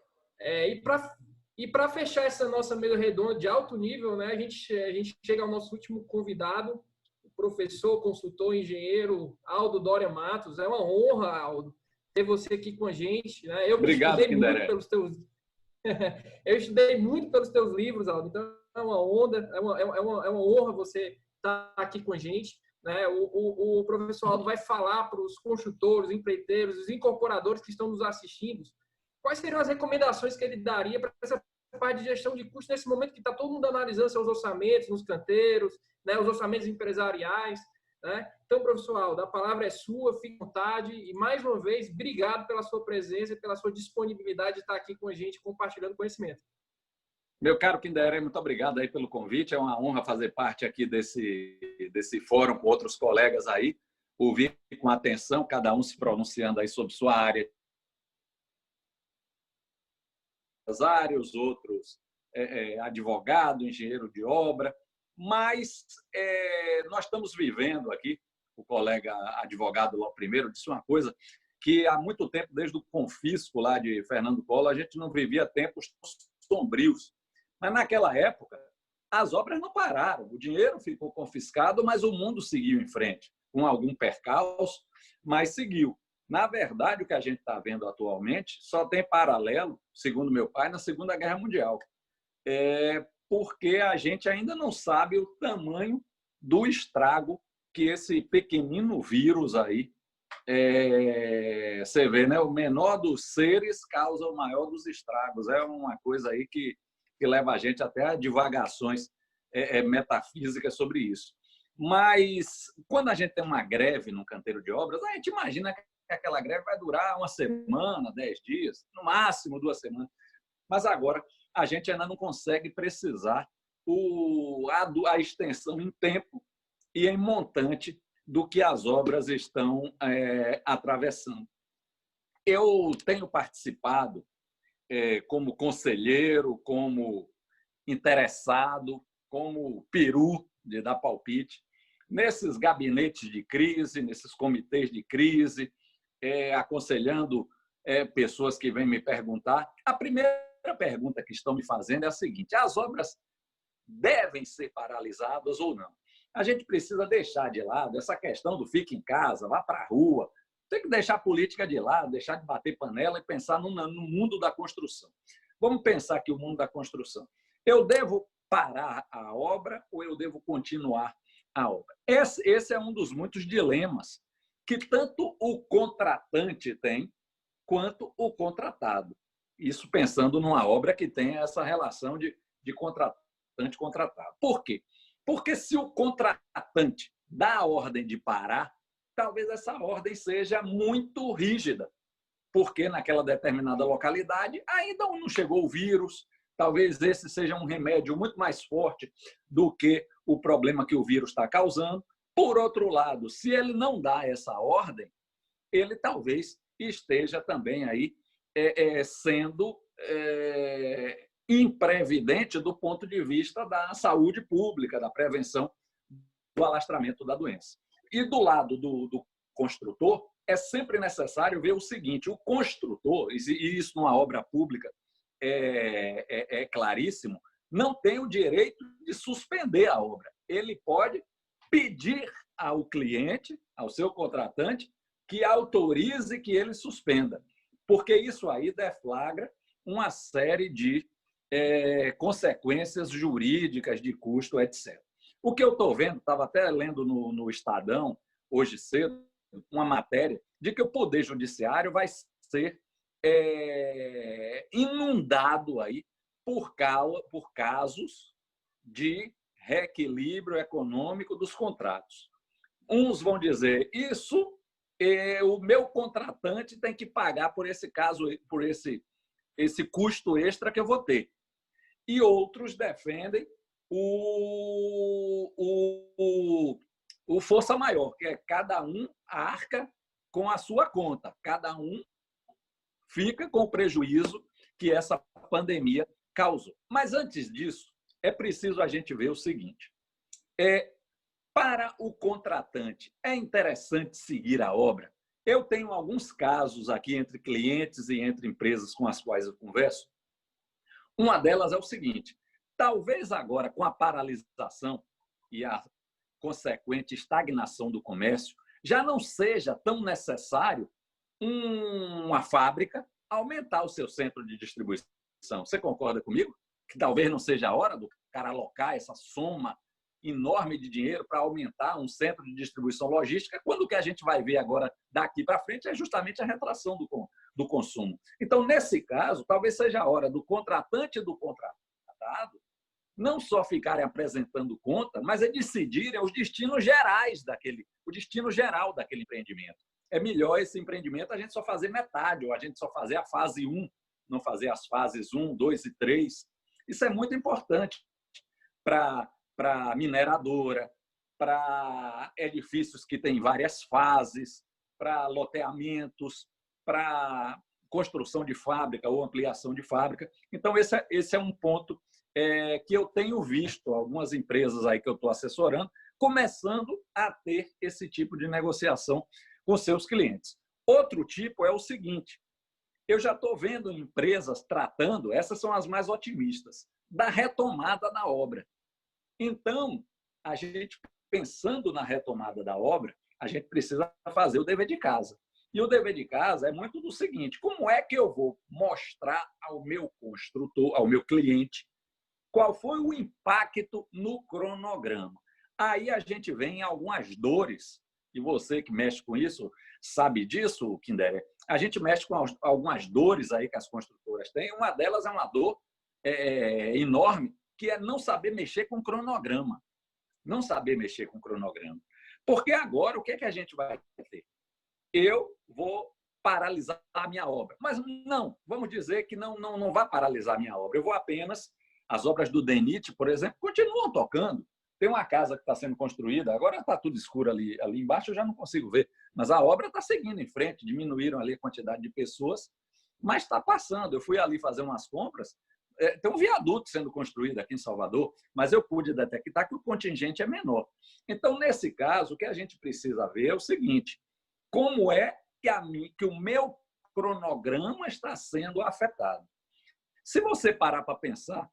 E para fechar essa nossa mesa redonda de alto nível, né, a gente chega ao nosso último convidado, o professor, consultor, engenheiro Aldo Doria Matos. É uma honra, Aldo, ter você aqui com a gente, né? Obrigado, Kinderé. Eu estudei muito pelos teus livros, Aldo. Então é uma honra você estar aqui com a gente. Né? O professor Aldo vai falar para os construtores, empreiteiros, os incorporadores que estão nos assistindo, quais seriam as recomendações que ele daria para essa parte de gestão de custos nesse momento que está todo mundo analisando seus orçamentos nos canteiros, né? Os orçamentos empresariais, né? Então, professor Aldo, a palavra é sua, fique à vontade e, mais uma vez, obrigado pela sua presença e pela sua disponibilidade de estar aqui com a gente, compartilhando conhecimento. Meu caro Kinderé, muito obrigado aí pelo convite. É uma honra fazer parte aqui desse fórum com outros colegas aí, ouvir com atenção, cada um se pronunciando aí sobre sua área, os outros advogado, engenheiro de obra, mas nós estamos vivendo aqui, o colega advogado lá primeiro disse uma coisa que há muito tempo, desde o confisco lá de Fernando Collor, a gente não vivia tempos sombrios. Mas, naquela época, as obras não pararam. O dinheiro ficou confiscado, mas o mundo seguiu em frente, com algum percalço, mas seguiu. Na verdade, o que a gente está vendo atualmente só tem paralelo, segundo meu pai, na Segunda Guerra Mundial. porque a gente ainda não sabe o tamanho do estrago que esse pequenino vírus aí, você vê, né? O menor dos seres causa o maior dos estragos. É uma coisa aí que leva a gente até a divagações metafísicas sobre isso. Mas, quando a gente tem uma greve no canteiro de obras, a gente imagina que aquela greve vai durar uma semana, 10 dias, no máximo 2 semanas. Mas agora a gente ainda não consegue precisar a extensão em tempo e em montante do que as obras estão atravessando. Eu tenho participado como conselheiro, como interessado, como peru de dar palpite, nesses gabinetes de crise, nesses comitês de crise, aconselhando pessoas que vêm me perguntar. A primeira pergunta que estão me fazendo é a seguinte: as obras devem ser paralisadas ou não? A gente precisa deixar de lado essa questão do fique em casa, vá para a rua. Tem que deixar a política de lado, deixar de bater panela e pensar no mundo da construção. Vamos pensar aqui o mundo da construção. Eu devo parar a obra ou eu devo continuar a obra? Esse é um dos muitos dilemas que tanto o contratante tem quanto o contratado. Isso pensando numa obra que tem essa relação de contratante-contratado. Por quê? Porque se o contratante dá a ordem de parar, talvez essa ordem seja muito rígida, porque naquela determinada localidade ainda não chegou o vírus, talvez esse seja um remédio muito mais forte do que o problema que o vírus está causando. Por outro lado, se ele não dá essa ordem, ele talvez esteja também aí sendo imprevidente do ponto de vista da saúde pública, da prevenção do alastramento da doença. E do lado do construtor, é sempre necessário ver o seguinte: o construtor, e isso numa obra pública é claríssimo, não tem o direito de suspender a obra. Ele pode pedir ao cliente, ao seu contratante, que autorize que ele suspenda, porque isso aí deflagra uma série de consequências jurídicas, de custo, etc. O que eu estou vendo, estava até lendo no Estadão, hoje cedo, uma matéria de que o Poder Judiciário vai ser inundado aí por casos de reequilíbrio econômico dos contratos. Uns vão dizer, o meu contratante tem que pagar por esse caso, por esse custo extra que eu vou ter. E outros defendem o força maior, que é cada um arca com a sua conta, cada um fica com o prejuízo que essa pandemia causou. Mas antes disso, é preciso a gente ver o seguinte: para o contratante, é interessante seguir a obra? Eu tenho alguns casos aqui entre clientes e entre empresas com as quais eu converso. Uma delas é o seguinte: talvez agora, com a paralisação e a consequente estagnação do comércio, já não seja tão necessário uma fábrica aumentar o seu centro de distribuição. Você concorda comigo? Que talvez não seja a hora do cara alocar essa soma enorme de dinheiro para aumentar um centro de distribuição logística, quando o que a gente vai ver agora daqui para frente é justamente a retração do consumo. Então, nesse caso, talvez seja a hora do contratante e do contratado não só ficarem apresentando conta, mas decidirem os destinos gerais o destino geral daquele empreendimento. É melhor esse empreendimento a gente só fazer metade, ou a gente só fazer a fase 1, não fazer as fases 1, 2 e 3. Isso é muito importante para mineradora, para edifícios que têm várias fases, para loteamentos, para construção de fábrica ou ampliação de fábrica. Então, esse é um ponto que eu tenho visto algumas empresas aí que eu estou assessorando começando a ter esse tipo de negociação com seus clientes. Outro tipo é o seguinte: eu já estou vendo empresas tratando, essas são as mais otimistas, da retomada da obra. Então, a gente, pensando na retomada da obra, a gente precisa fazer o dever de casa. E o dever de casa é muito do seguinte: como é que eu vou mostrar ao meu construtor, ao meu cliente, qual foi o impacto no cronograma. Aí a gente vem em algumas dores, e você que mexe com isso sabe disso, Kinderer. A gente mexe com algumas dores aí que as construtoras têm. Uma delas é uma dor enorme, que é não saber mexer com cronograma. Não saber mexer com cronograma. Porque agora, o que é que a gente vai ter? Eu vou paralisar a minha obra. Mas não, vamos dizer que não vai paralisar a minha obra. Eu vou apenas... As obras do DENIT, por exemplo, continuam tocando. Tem uma casa que está sendo construída, agora está tudo escuro ali embaixo, eu já não consigo ver, mas a obra está seguindo em frente, diminuíram ali a quantidade de pessoas, mas está passando. Eu fui ali fazer umas compras, tem um viaduto sendo construído aqui em Salvador, mas eu pude detectar que o contingente é menor. Então, nesse caso, o que a gente precisa ver é o seguinte: como é que o meu cronograma está sendo afetado? Se você parar para pensar,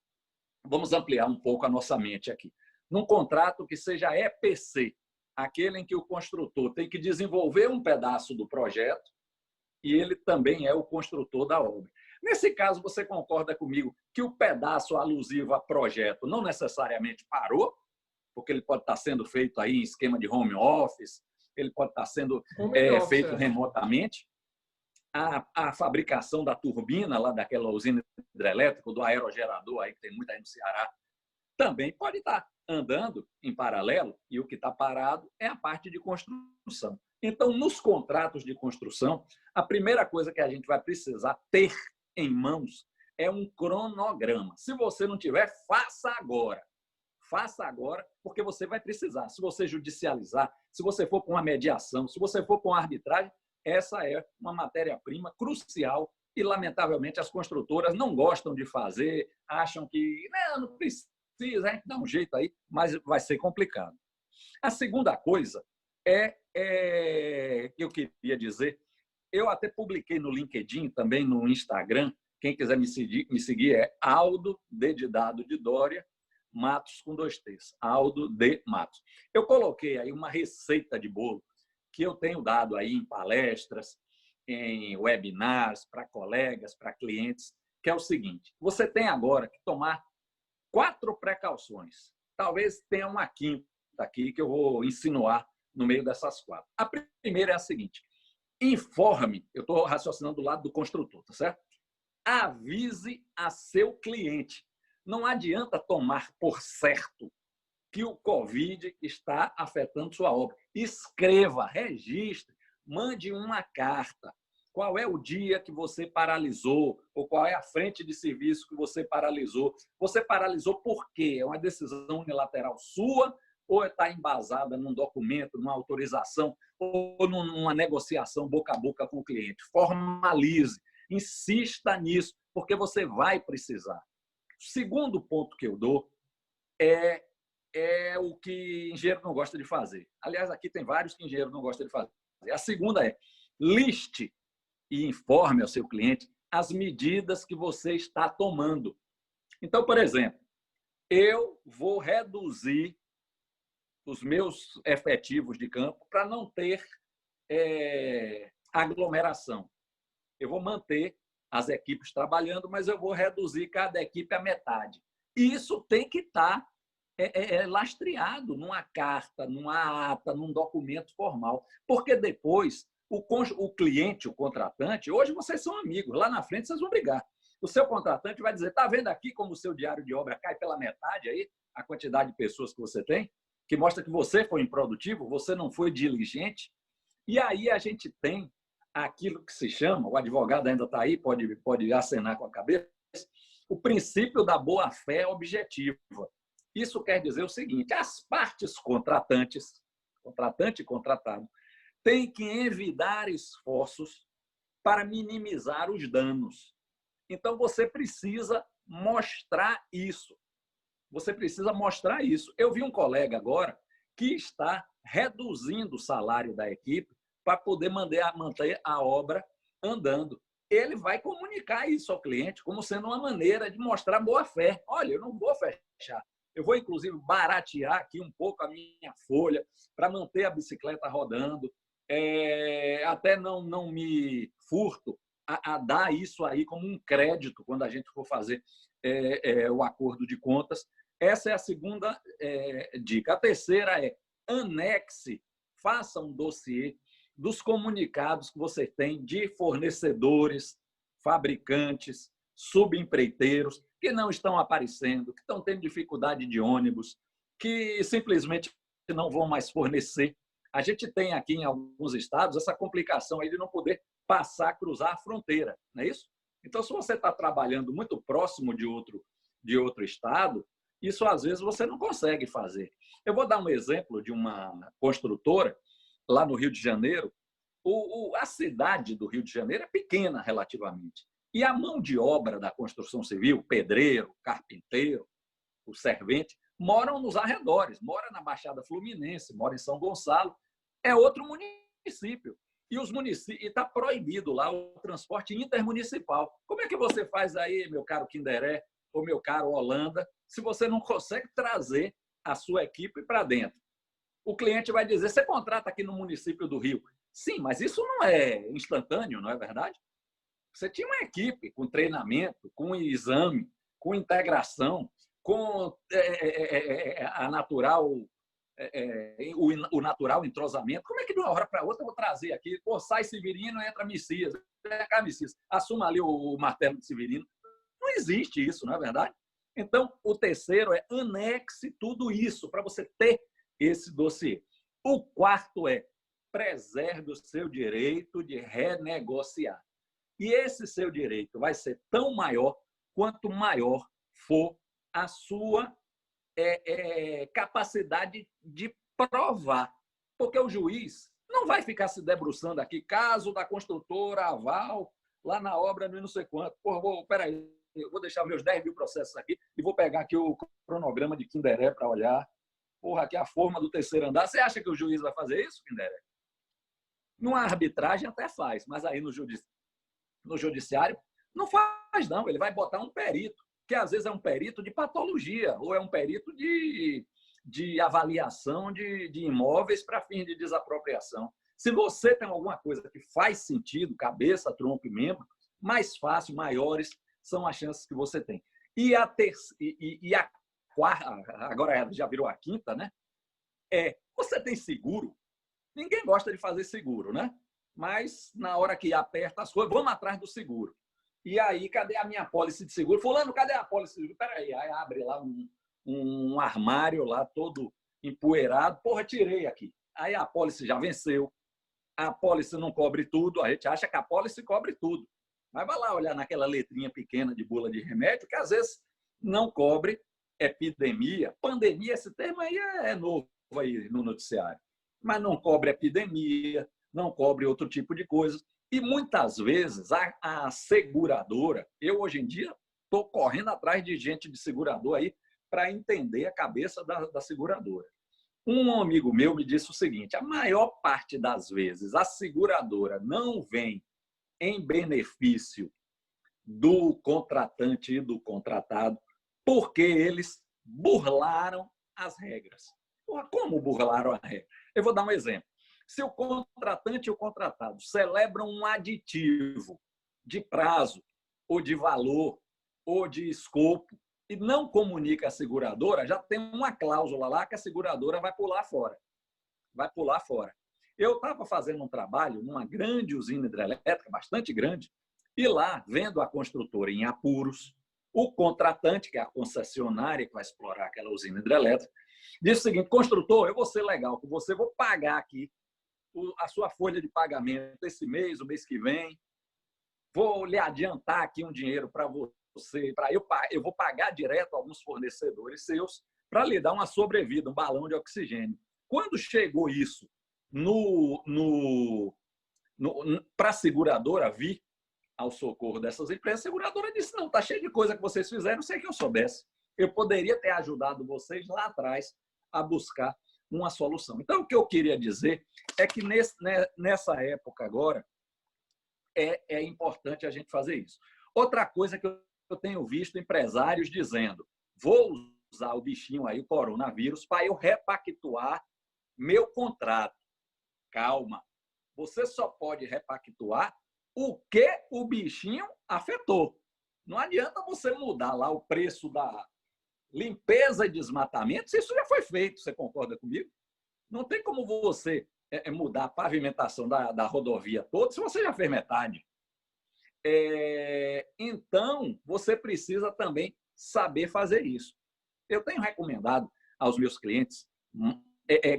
vamos ampliar um pouco a nossa mente aqui. Num contrato que seja EPC, aquele em que o construtor tem que desenvolver um pedaço do projeto e ele também é o construtor da obra. Nesse caso, você concorda comigo que o pedaço alusivo a projeto não necessariamente parou, porque ele pode estar sendo feito aí em esquema de home office, ele pode estar sendo feito remotamente. A fabricação da turbina lá daquela usina hidrelétrica, do aerogerador aí que tem muita aí no Ceará, também pode estar andando em paralelo, e o que está parado é a parte de construção. Então, nos contratos de construção, a primeira coisa que a gente vai precisar ter em mãos é um cronograma. Se você não tiver, faça agora. Faça agora, porque você vai precisar. Se você judicializar, se você for com uma mediação, se você for com uma arbitragem, essa é uma matéria-prima crucial e, lamentavelmente, as construtoras não gostam de fazer, acham que não precisa, a gente dá um jeito aí, mas vai ser complicado. A segunda coisa que eu queria dizer, eu até publiquei no LinkedIn, também no Instagram, quem quiser me seguir é Aldo D de Dado de Dória, Matos com 2 T's, Aldo D. Matos. Eu coloquei aí uma receita de bolo que eu tenho dado aí em palestras, em webinars, para colegas, para clientes, que é o seguinte: você tem agora que tomar 4 precauções. Talvez tenha uma quinta aqui que eu vou insinuar no meio dessas 4. A primeira é a seguinte: informe, eu estou raciocinando do lado do construtor, tá certo? Avise a seu cliente. Não adianta tomar por certo que o Covid está afetando sua obra. Escreva, registre, mande uma carta. Qual é o dia que você paralisou? Ou qual é a frente de serviço que você paralisou? Você paralisou por quê? É uma decisão unilateral sua ou está embasada num documento, numa autorização ou numa negociação boca a boca com o cliente? Formalize, insista nisso, porque você vai precisar. O segundo ponto que eu dou é o que engenheiro não gosta de fazer. Aliás, aqui tem vários que engenheiro não gosta de fazer. A segunda é: liste e informe ao seu cliente as medidas que você está tomando. Então, por exemplo, eu vou reduzir os meus efetivos de campo para não ter aglomeração. Eu vou manter as equipes trabalhando, mas eu vou reduzir cada equipe à metade. E isso tem que estar lastreado numa carta, numa ata, num documento formal. Porque depois o cliente, o contratante, hoje vocês são amigos, lá na frente vocês vão brigar. O seu contratante vai dizer: está vendo aqui como o seu diário de obra cai pela metade aí, a quantidade de pessoas que você tem, que mostra que você foi improdutivo, você não foi diligente. E aí a gente tem aquilo que se chama, o advogado ainda está aí, pode acenar com a cabeça, o princípio da boa-fé objetiva. Isso quer dizer o seguinte: as partes contratantes, contratante e contratado, têm que envidar esforços para minimizar os danos. Então, você precisa mostrar isso. Você precisa mostrar isso. Eu vi um colega agora que está reduzindo o salário da equipe para poder manter a obra andando. Ele vai comunicar isso ao cliente como sendo uma maneira de mostrar boa-fé. Olha, eu não vou fechar. Eu vou, inclusive, baratear aqui um pouco a minha folha para manter a bicicleta rodando. Até não me furto a dar isso aí como um crédito quando a gente for fazer o acordo de contas. Essa é a segunda dica. A terceira é anexe, faça um dossiê dos comunicados que você tem de fornecedores, fabricantes, subempreiteiros que não estão aparecendo, que estão tendo dificuldade de ônibus, que simplesmente não vão mais fornecer. A gente tem aqui em alguns estados essa complicação aí de não poder passar, cruzar a fronteira, não é isso? Então, se você está trabalhando muito próximo de outro estado, isso às vezes você não consegue fazer. Eu vou dar um exemplo de uma construtora lá no Rio de Janeiro. A cidade do Rio de Janeiro é pequena relativamente. E a mão de obra da construção civil, pedreiro, carpinteiro, o servente, moram nos arredores, mora na Baixada Fluminense, mora em São Gonçalo, é outro município. E está proibido lá o transporte intermunicipal. Como é que você faz aí, meu caro Kinderé, ou meu caro Holanda, se você não consegue trazer a sua equipe para dentro? O cliente vai dizer, você contrata aqui no município do Rio. Sim, mas isso não é instantâneo, não é verdade? Você tinha uma equipe com treinamento, com exame, com integração, com o natural entrosamento. Como é que de uma hora para outra eu vou trazer aqui? Pô, sai Severino, entra Messias. Vem cá, Messias. Assuma ali o martelo de Severino. Não existe isso, não é verdade? Então, o terceiro é anexe tudo isso para você ter esse dossiê. O quarto é preserve o seu direito de renegociar. E esse seu direito vai ser tão maior quanto maior for a sua capacidade de provar. Porque o juiz não vai ficar se debruçando aqui, caso da construtora aval, lá na obra, não sei quanto. Peraí, eu vou deixar meus 10 mil processos aqui e vou pegar aqui o cronograma de Kinderé para olhar. Aqui a forma do terceiro andar. Você acha que o juiz vai fazer isso, Kinderé? Numa arbitragem até faz, mas aí no judiciário não faz, não. Ele vai botar um perito, que às vezes é um perito de patologia ou é um perito de avaliação de imóveis para fins de desapropriação. Se você tem alguma coisa que faz sentido, cabeça, tronco e membro, mais fácil, maiores são as chances que você tem. E a quarta, agora já virou a quinta, né? Você tem seguro? Ninguém gosta de fazer seguro, né? Mas na hora que aperta as coisas, vamos atrás do seguro. E aí, cadê a minha apólice de seguro? Fulano, cadê a apólice de seguro? Peraí, aí abre lá um armário lá todo empoeirado. Tirei aqui. Aí a apólice já venceu. A apólice não cobre tudo. A gente acha que a apólice cobre tudo. Mas vai lá olhar naquela letrinha pequena de bula de remédio, que às vezes não cobre epidemia. Pandemia, esse termo aí é novo aí no noticiário. Mas não cobre epidemia, não cobre outro tipo de coisa. E muitas vezes a seguradora, eu hoje em dia estou correndo atrás de gente de segurador aí para entender a cabeça da seguradora. Um amigo meu me disse o seguinte: a maior parte das vezes a seguradora não vem em benefício do contratante e do contratado porque eles burlaram as regras. Como burlaram a regra? Eu vou dar um exemplo. Se o contratante e o contratado celebram um aditivo de prazo, ou de valor, ou de escopo, e não comunica a seguradora, já tem uma cláusula lá que a seguradora vai pular fora. Vai pular fora. Eu estava fazendo um trabalho numa grande usina hidrelétrica, bastante grande, e lá, vendo a construtora em apuros, o contratante, que é a concessionária que vai explorar aquela usina hidrelétrica, disse o seguinte: construtor, eu vou ser legal com você, vou pagar aqui a sua folha de pagamento esse mês, o mês que vem, vou lhe adiantar aqui um dinheiro para você, eu vou pagar direto a alguns fornecedores seus para lhe dar uma sobrevida, um balão de oxigênio. Quando chegou isso para a seguradora vir ao socorro dessas empresas, a seguradora disse: não, está cheio de coisa que vocês fizeram, sem que eu soubesse. Eu poderia ter ajudado vocês lá atrás a buscar uma solução. Então, o que eu queria dizer é que nessa época agora é importante a gente fazer isso. Outra coisa que eu tenho visto empresários dizendo: vou usar o bichinho aí, o coronavírus, para eu repactuar meu contrato. Calma, você só pode repactuar o que o bichinho afetou. Não adianta você mudar lá o preço da limpeza e desmatamento, se isso já foi feito, você concorda comigo? Não tem como você mudar a pavimentação da rodovia toda se você já fez metade. Então, você precisa também saber fazer isso. Eu tenho recomendado aos meus clientes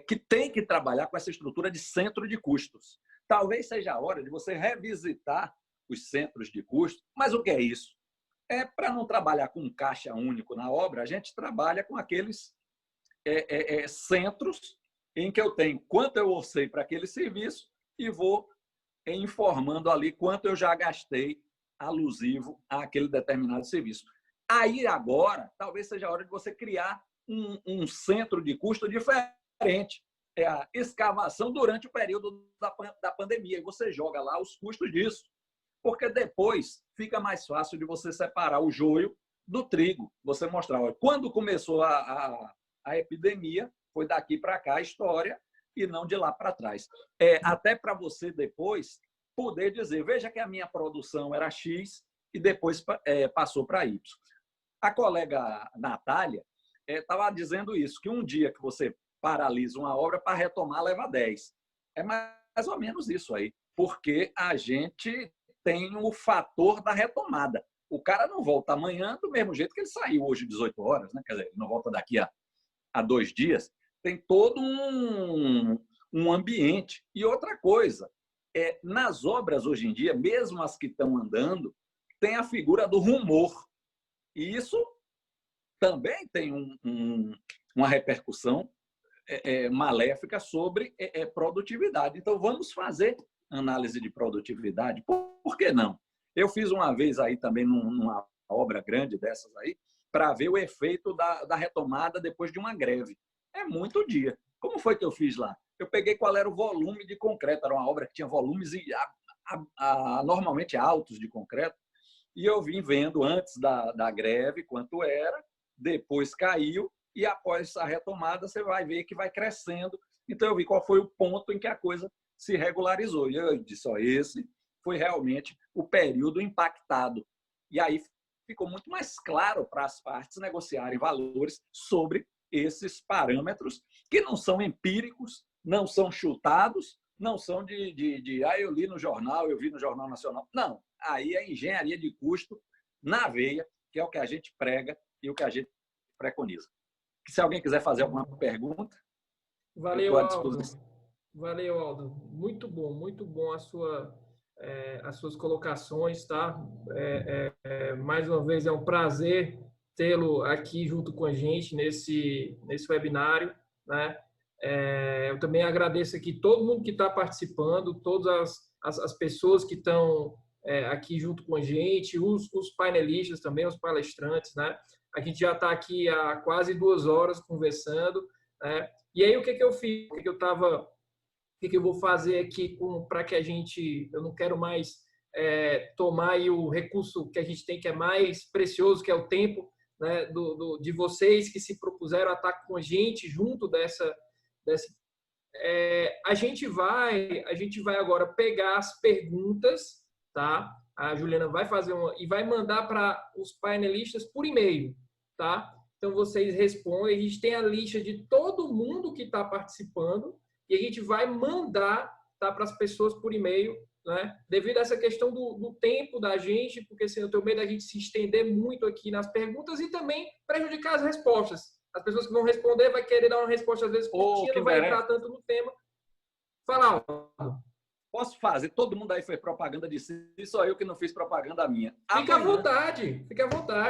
que tem que trabalhar com essa estrutura de centro de custos. Talvez seja a hora de você revisitar os centros de custo. Mas o que é isso? Para não trabalhar com um caixa único na obra, a gente trabalha com aqueles centros em que eu tenho quanto eu orcei para aquele serviço e vou informando ali quanto eu já gastei alusivo àquele determinado serviço. Aí, agora, talvez seja a hora de você criar um centro de custo diferente. É a escavação durante o período da pandemia. E você joga lá os custos disso. Porque depois fica mais fácil de você separar o joio do trigo. Você mostrar, olha, quando começou a epidemia, foi daqui para cá a história e não de lá para trás. Até para você depois poder dizer, veja que a minha produção era X e depois passou para Y. A colega Natália estava dizendo isso, que um dia que você paralisa uma obra, para retomar leva 10. É mais ou menos isso aí, porque a gente tem o fator da retomada. O cara não volta amanhã do mesmo jeito que ele saiu hoje, 18 horas, né? Quer dizer, ele não volta daqui a 2 dias. Tem todo um ambiente. E outra coisa, nas obras hoje em dia, mesmo as que estão andando, tem a figura do rumor. E isso também tem uma repercussão maléfica sobre produtividade. Então, vamos fazer análise de produtividade. Por que não? Eu fiz uma vez aí também numa obra grande dessas aí, para ver o efeito da retomada depois de uma greve. É muito dia. Como foi que eu fiz lá? Eu peguei qual era o volume de concreto. Era uma obra que tinha volumes normalmente altos de concreto. E eu vim vendo antes da greve quanto era, depois caiu, e após a retomada você vai ver que vai crescendo. Então eu vi qual foi o ponto em que a coisa se regularizou. E eu disse, esse foi realmente o período impactado. E aí ficou muito mais claro para as partes negociarem valores sobre esses parâmetros, que não são empíricos, não são chutados, não são eu li no jornal, eu vi no Jornal Nacional. Não, aí é engenharia de custo na veia, que é o que a gente prega e o que a gente preconiza. Se alguém quiser fazer alguma pergunta, valeu, Aldo. Valeu, Aldo. Muito bom as suas colocações, tá? Mais uma vez, é um prazer tê-lo aqui junto com a gente nesse webinário, né? Eu também agradeço aqui todo mundo que está participando, todas as pessoas que estão aqui junto com a gente, os painelistas também, os palestrantes, né? A gente já está aqui há quase 2 horas conversando, né? E aí, o que eu fiz? O que eu vou fazer aqui para que a gente... Eu não quero mais tomar aí o recurso que a gente tem, que é mais precioso, que é o tempo, né, de vocês que se propuseram a estar com a gente junto a gente vai agora pegar as perguntas, tá? A Juliana vai fazer e vai mandar para os painelistas por e-mail, tá? Então vocês respondem, a gente tem a lista de todo mundo que está participando e a gente vai mandar, tá, para as pessoas por e-mail, né? Devido a essa questão do tempo da gente, porque assim, eu tenho medo da gente se estender muito aqui nas perguntas e também prejudicar as respostas. As pessoas que vão responder vai querer dar uma resposta às vezes curtinha, não vai entrar tanto no tema. Fala, Aldo. Posso fazer? Todo mundo aí foi propaganda de si, só eu que não fiz propaganda minha. Fica à vontade.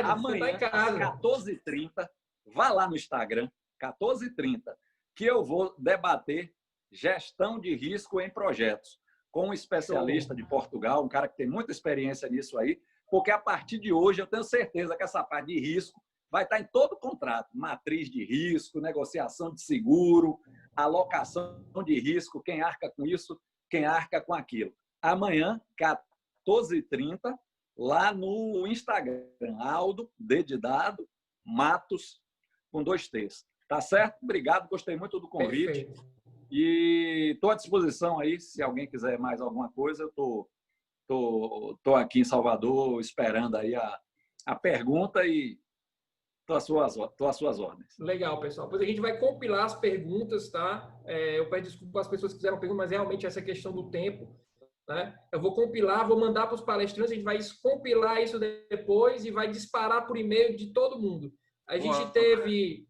Amanhã, você tá em casa. às 14h30, vá lá no Instagram, 14h30, que eu vou debater gestão de risco em projetos com um especialista de Portugal, um cara que tem muita experiência nisso aí, porque a partir de hoje eu tenho certeza que essa parte de risco vai estar em todo o contrato, matriz de risco, negociação de seguro, alocação de risco, quem arca com isso, quem arca com aquilo. Amanhã, 14h30, lá no Instagram, Aldo, D de dado, Matos, com 2 T's. Tá certo? Obrigado, gostei muito do convite. Perfeito. E estou à disposição aí, se alguém quiser mais alguma coisa, eu tô aqui em Salvador esperando aí a pergunta e estou às suas ordens. Legal, pessoal. Pois a gente vai compilar as perguntas, tá? Eu peço desculpa às pessoas que fizeram perguntas, mas realmente essa questão do tempo, né? Eu vou compilar, vou mandar para os palestrantes, a gente vai compilar isso depois e vai disparar por e-mail de todo mundo. A gente teve...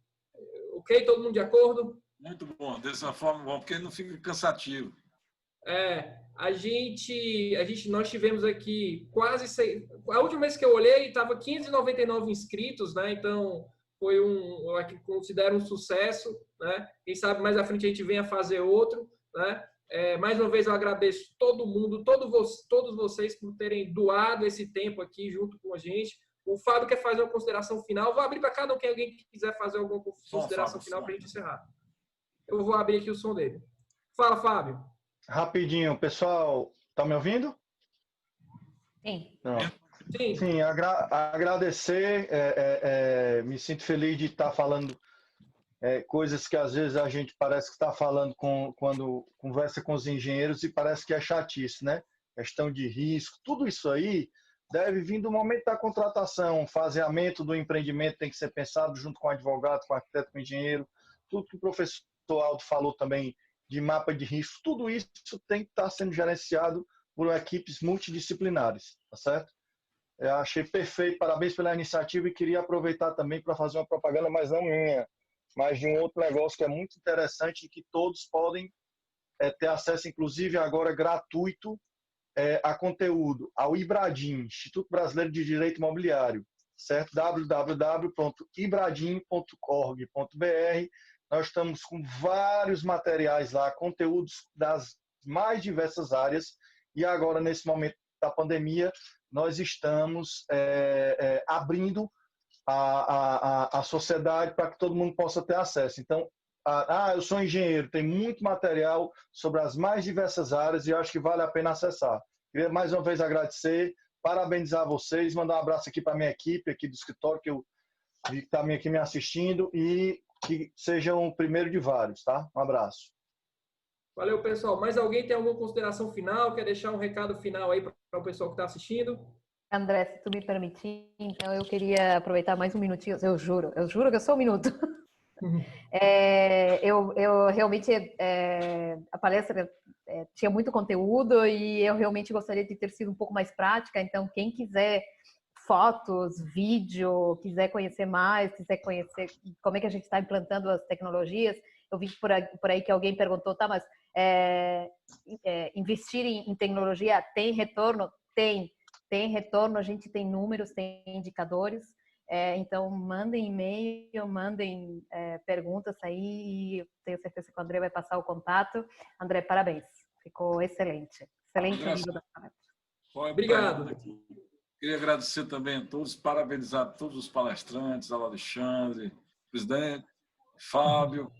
Ok? Todo mundo de acordo? Muito bom. Dessa forma, bom, porque não fica cansativo. Nós tivemos aqui quase... A última vez que eu olhei, estava 599 inscritos, né? Então, foi eu considero um sucesso, né? Quem sabe mais à frente a gente venha fazer outro, né? Mais uma vez eu agradeço todo mundo, todos vocês por terem doado esse tempo aqui junto com a gente. O Fábio quer fazer uma consideração final. Vou abrir para cada um que alguém quiser fazer alguma consideração final para a gente encerrar. Eu vou abrir aqui o som dele. Fala, Fábio. Rapidinho, pessoal, tá me ouvindo? Sim. Sim, agradecer, me sinto feliz de estar falando coisas que às vezes a gente parece que está falando quando conversa com os engenheiros e parece que é chatice, né? Questão de risco, tudo isso aí deve vir do momento da contratação, o faseamento do empreendimento tem que ser pensado junto com o advogado, com o arquiteto, com o engenheiro, tudo que o professor Aldo falou também de mapa de risco, tudo isso tem que estar sendo gerenciado por equipes multidisciplinares, tá certo? Eu achei perfeito, parabéns pela iniciativa e queria aproveitar também para fazer uma propaganda, mas não minha, mas de um outro negócio que é muito interessante e que todos podem ter acesso, inclusive agora gratuito, a conteúdo, ao IBRADIM, Instituto Brasileiro de Direito Imobiliário, certo? www.ibradim.org.br. Nós estamos com vários materiais lá, conteúdos das mais diversas áreas, e agora, nesse momento da pandemia, nós estamos abrindo a sociedade para que todo mundo possa ter acesso. Então, eu sou engenheiro, tem muito material sobre as mais diversas áreas e eu acho que vale a pena acessar. Queria mais uma vez agradecer, parabenizar vocês, mandar um abraço aqui para a minha equipe aqui do escritório, que eu vi que está aqui me assistindo, e que sejam o primeiro de vários, tá? Um abraço. Valeu, pessoal. Mais alguém tem alguma consideração final? Quer deixar um recado final aí para o pessoal que está assistindo? André, se tu me permitir, então eu queria aproveitar mais um minutinho. Eu juro que é só um minuto. Eu realmente, a palestra tinha muito conteúdo e eu realmente gostaria de ter sido um pouco mais prática. Então, quem quiser fotos, vídeo, quiser conhecer mais, quiser conhecer como é que a gente está implantando as tecnologias, eu vi por aí que alguém perguntou, tá, mas investir em tecnologia tem retorno? Tem retorno, a gente tem números, tem indicadores. Então, mandem e-mail, mandem perguntas aí e tenho certeza que o André vai passar o contato. André, parabéns. Ficou excelente. Excelente nível da palestra. Obrigado. Queria agradecer também a todos, parabenizar todos os palestrantes, ao Alexandre, presidente, Fábio,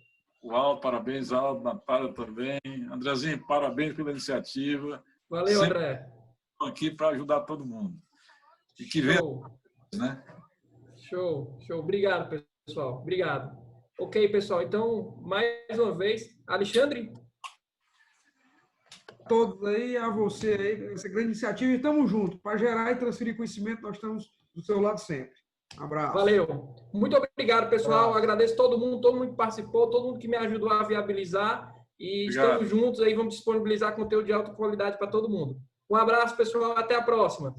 o Aldo, parabéns, Aldo, Natália também. Andrezinho, parabéns pela iniciativa. Valeu, sempre André. Aqui para ajudar todo mundo. E que venha, né? Show. Obrigado, pessoal. Obrigado. Ok, pessoal. Então, mais uma vez, Alexandre. Todos aí, a você aí, essa grande iniciativa. E estamos juntos. Para gerar e transferir conhecimento, nós estamos do seu lado sempre. Um abraço. Valeu. Muito obrigado, pessoal. Agradeço todo mundo que participou, todo mundo que me ajudou a viabilizar. E estamos juntos aí, vamos disponibilizar conteúdo de alta qualidade para todo mundo. Um abraço, pessoal. Até a próxima.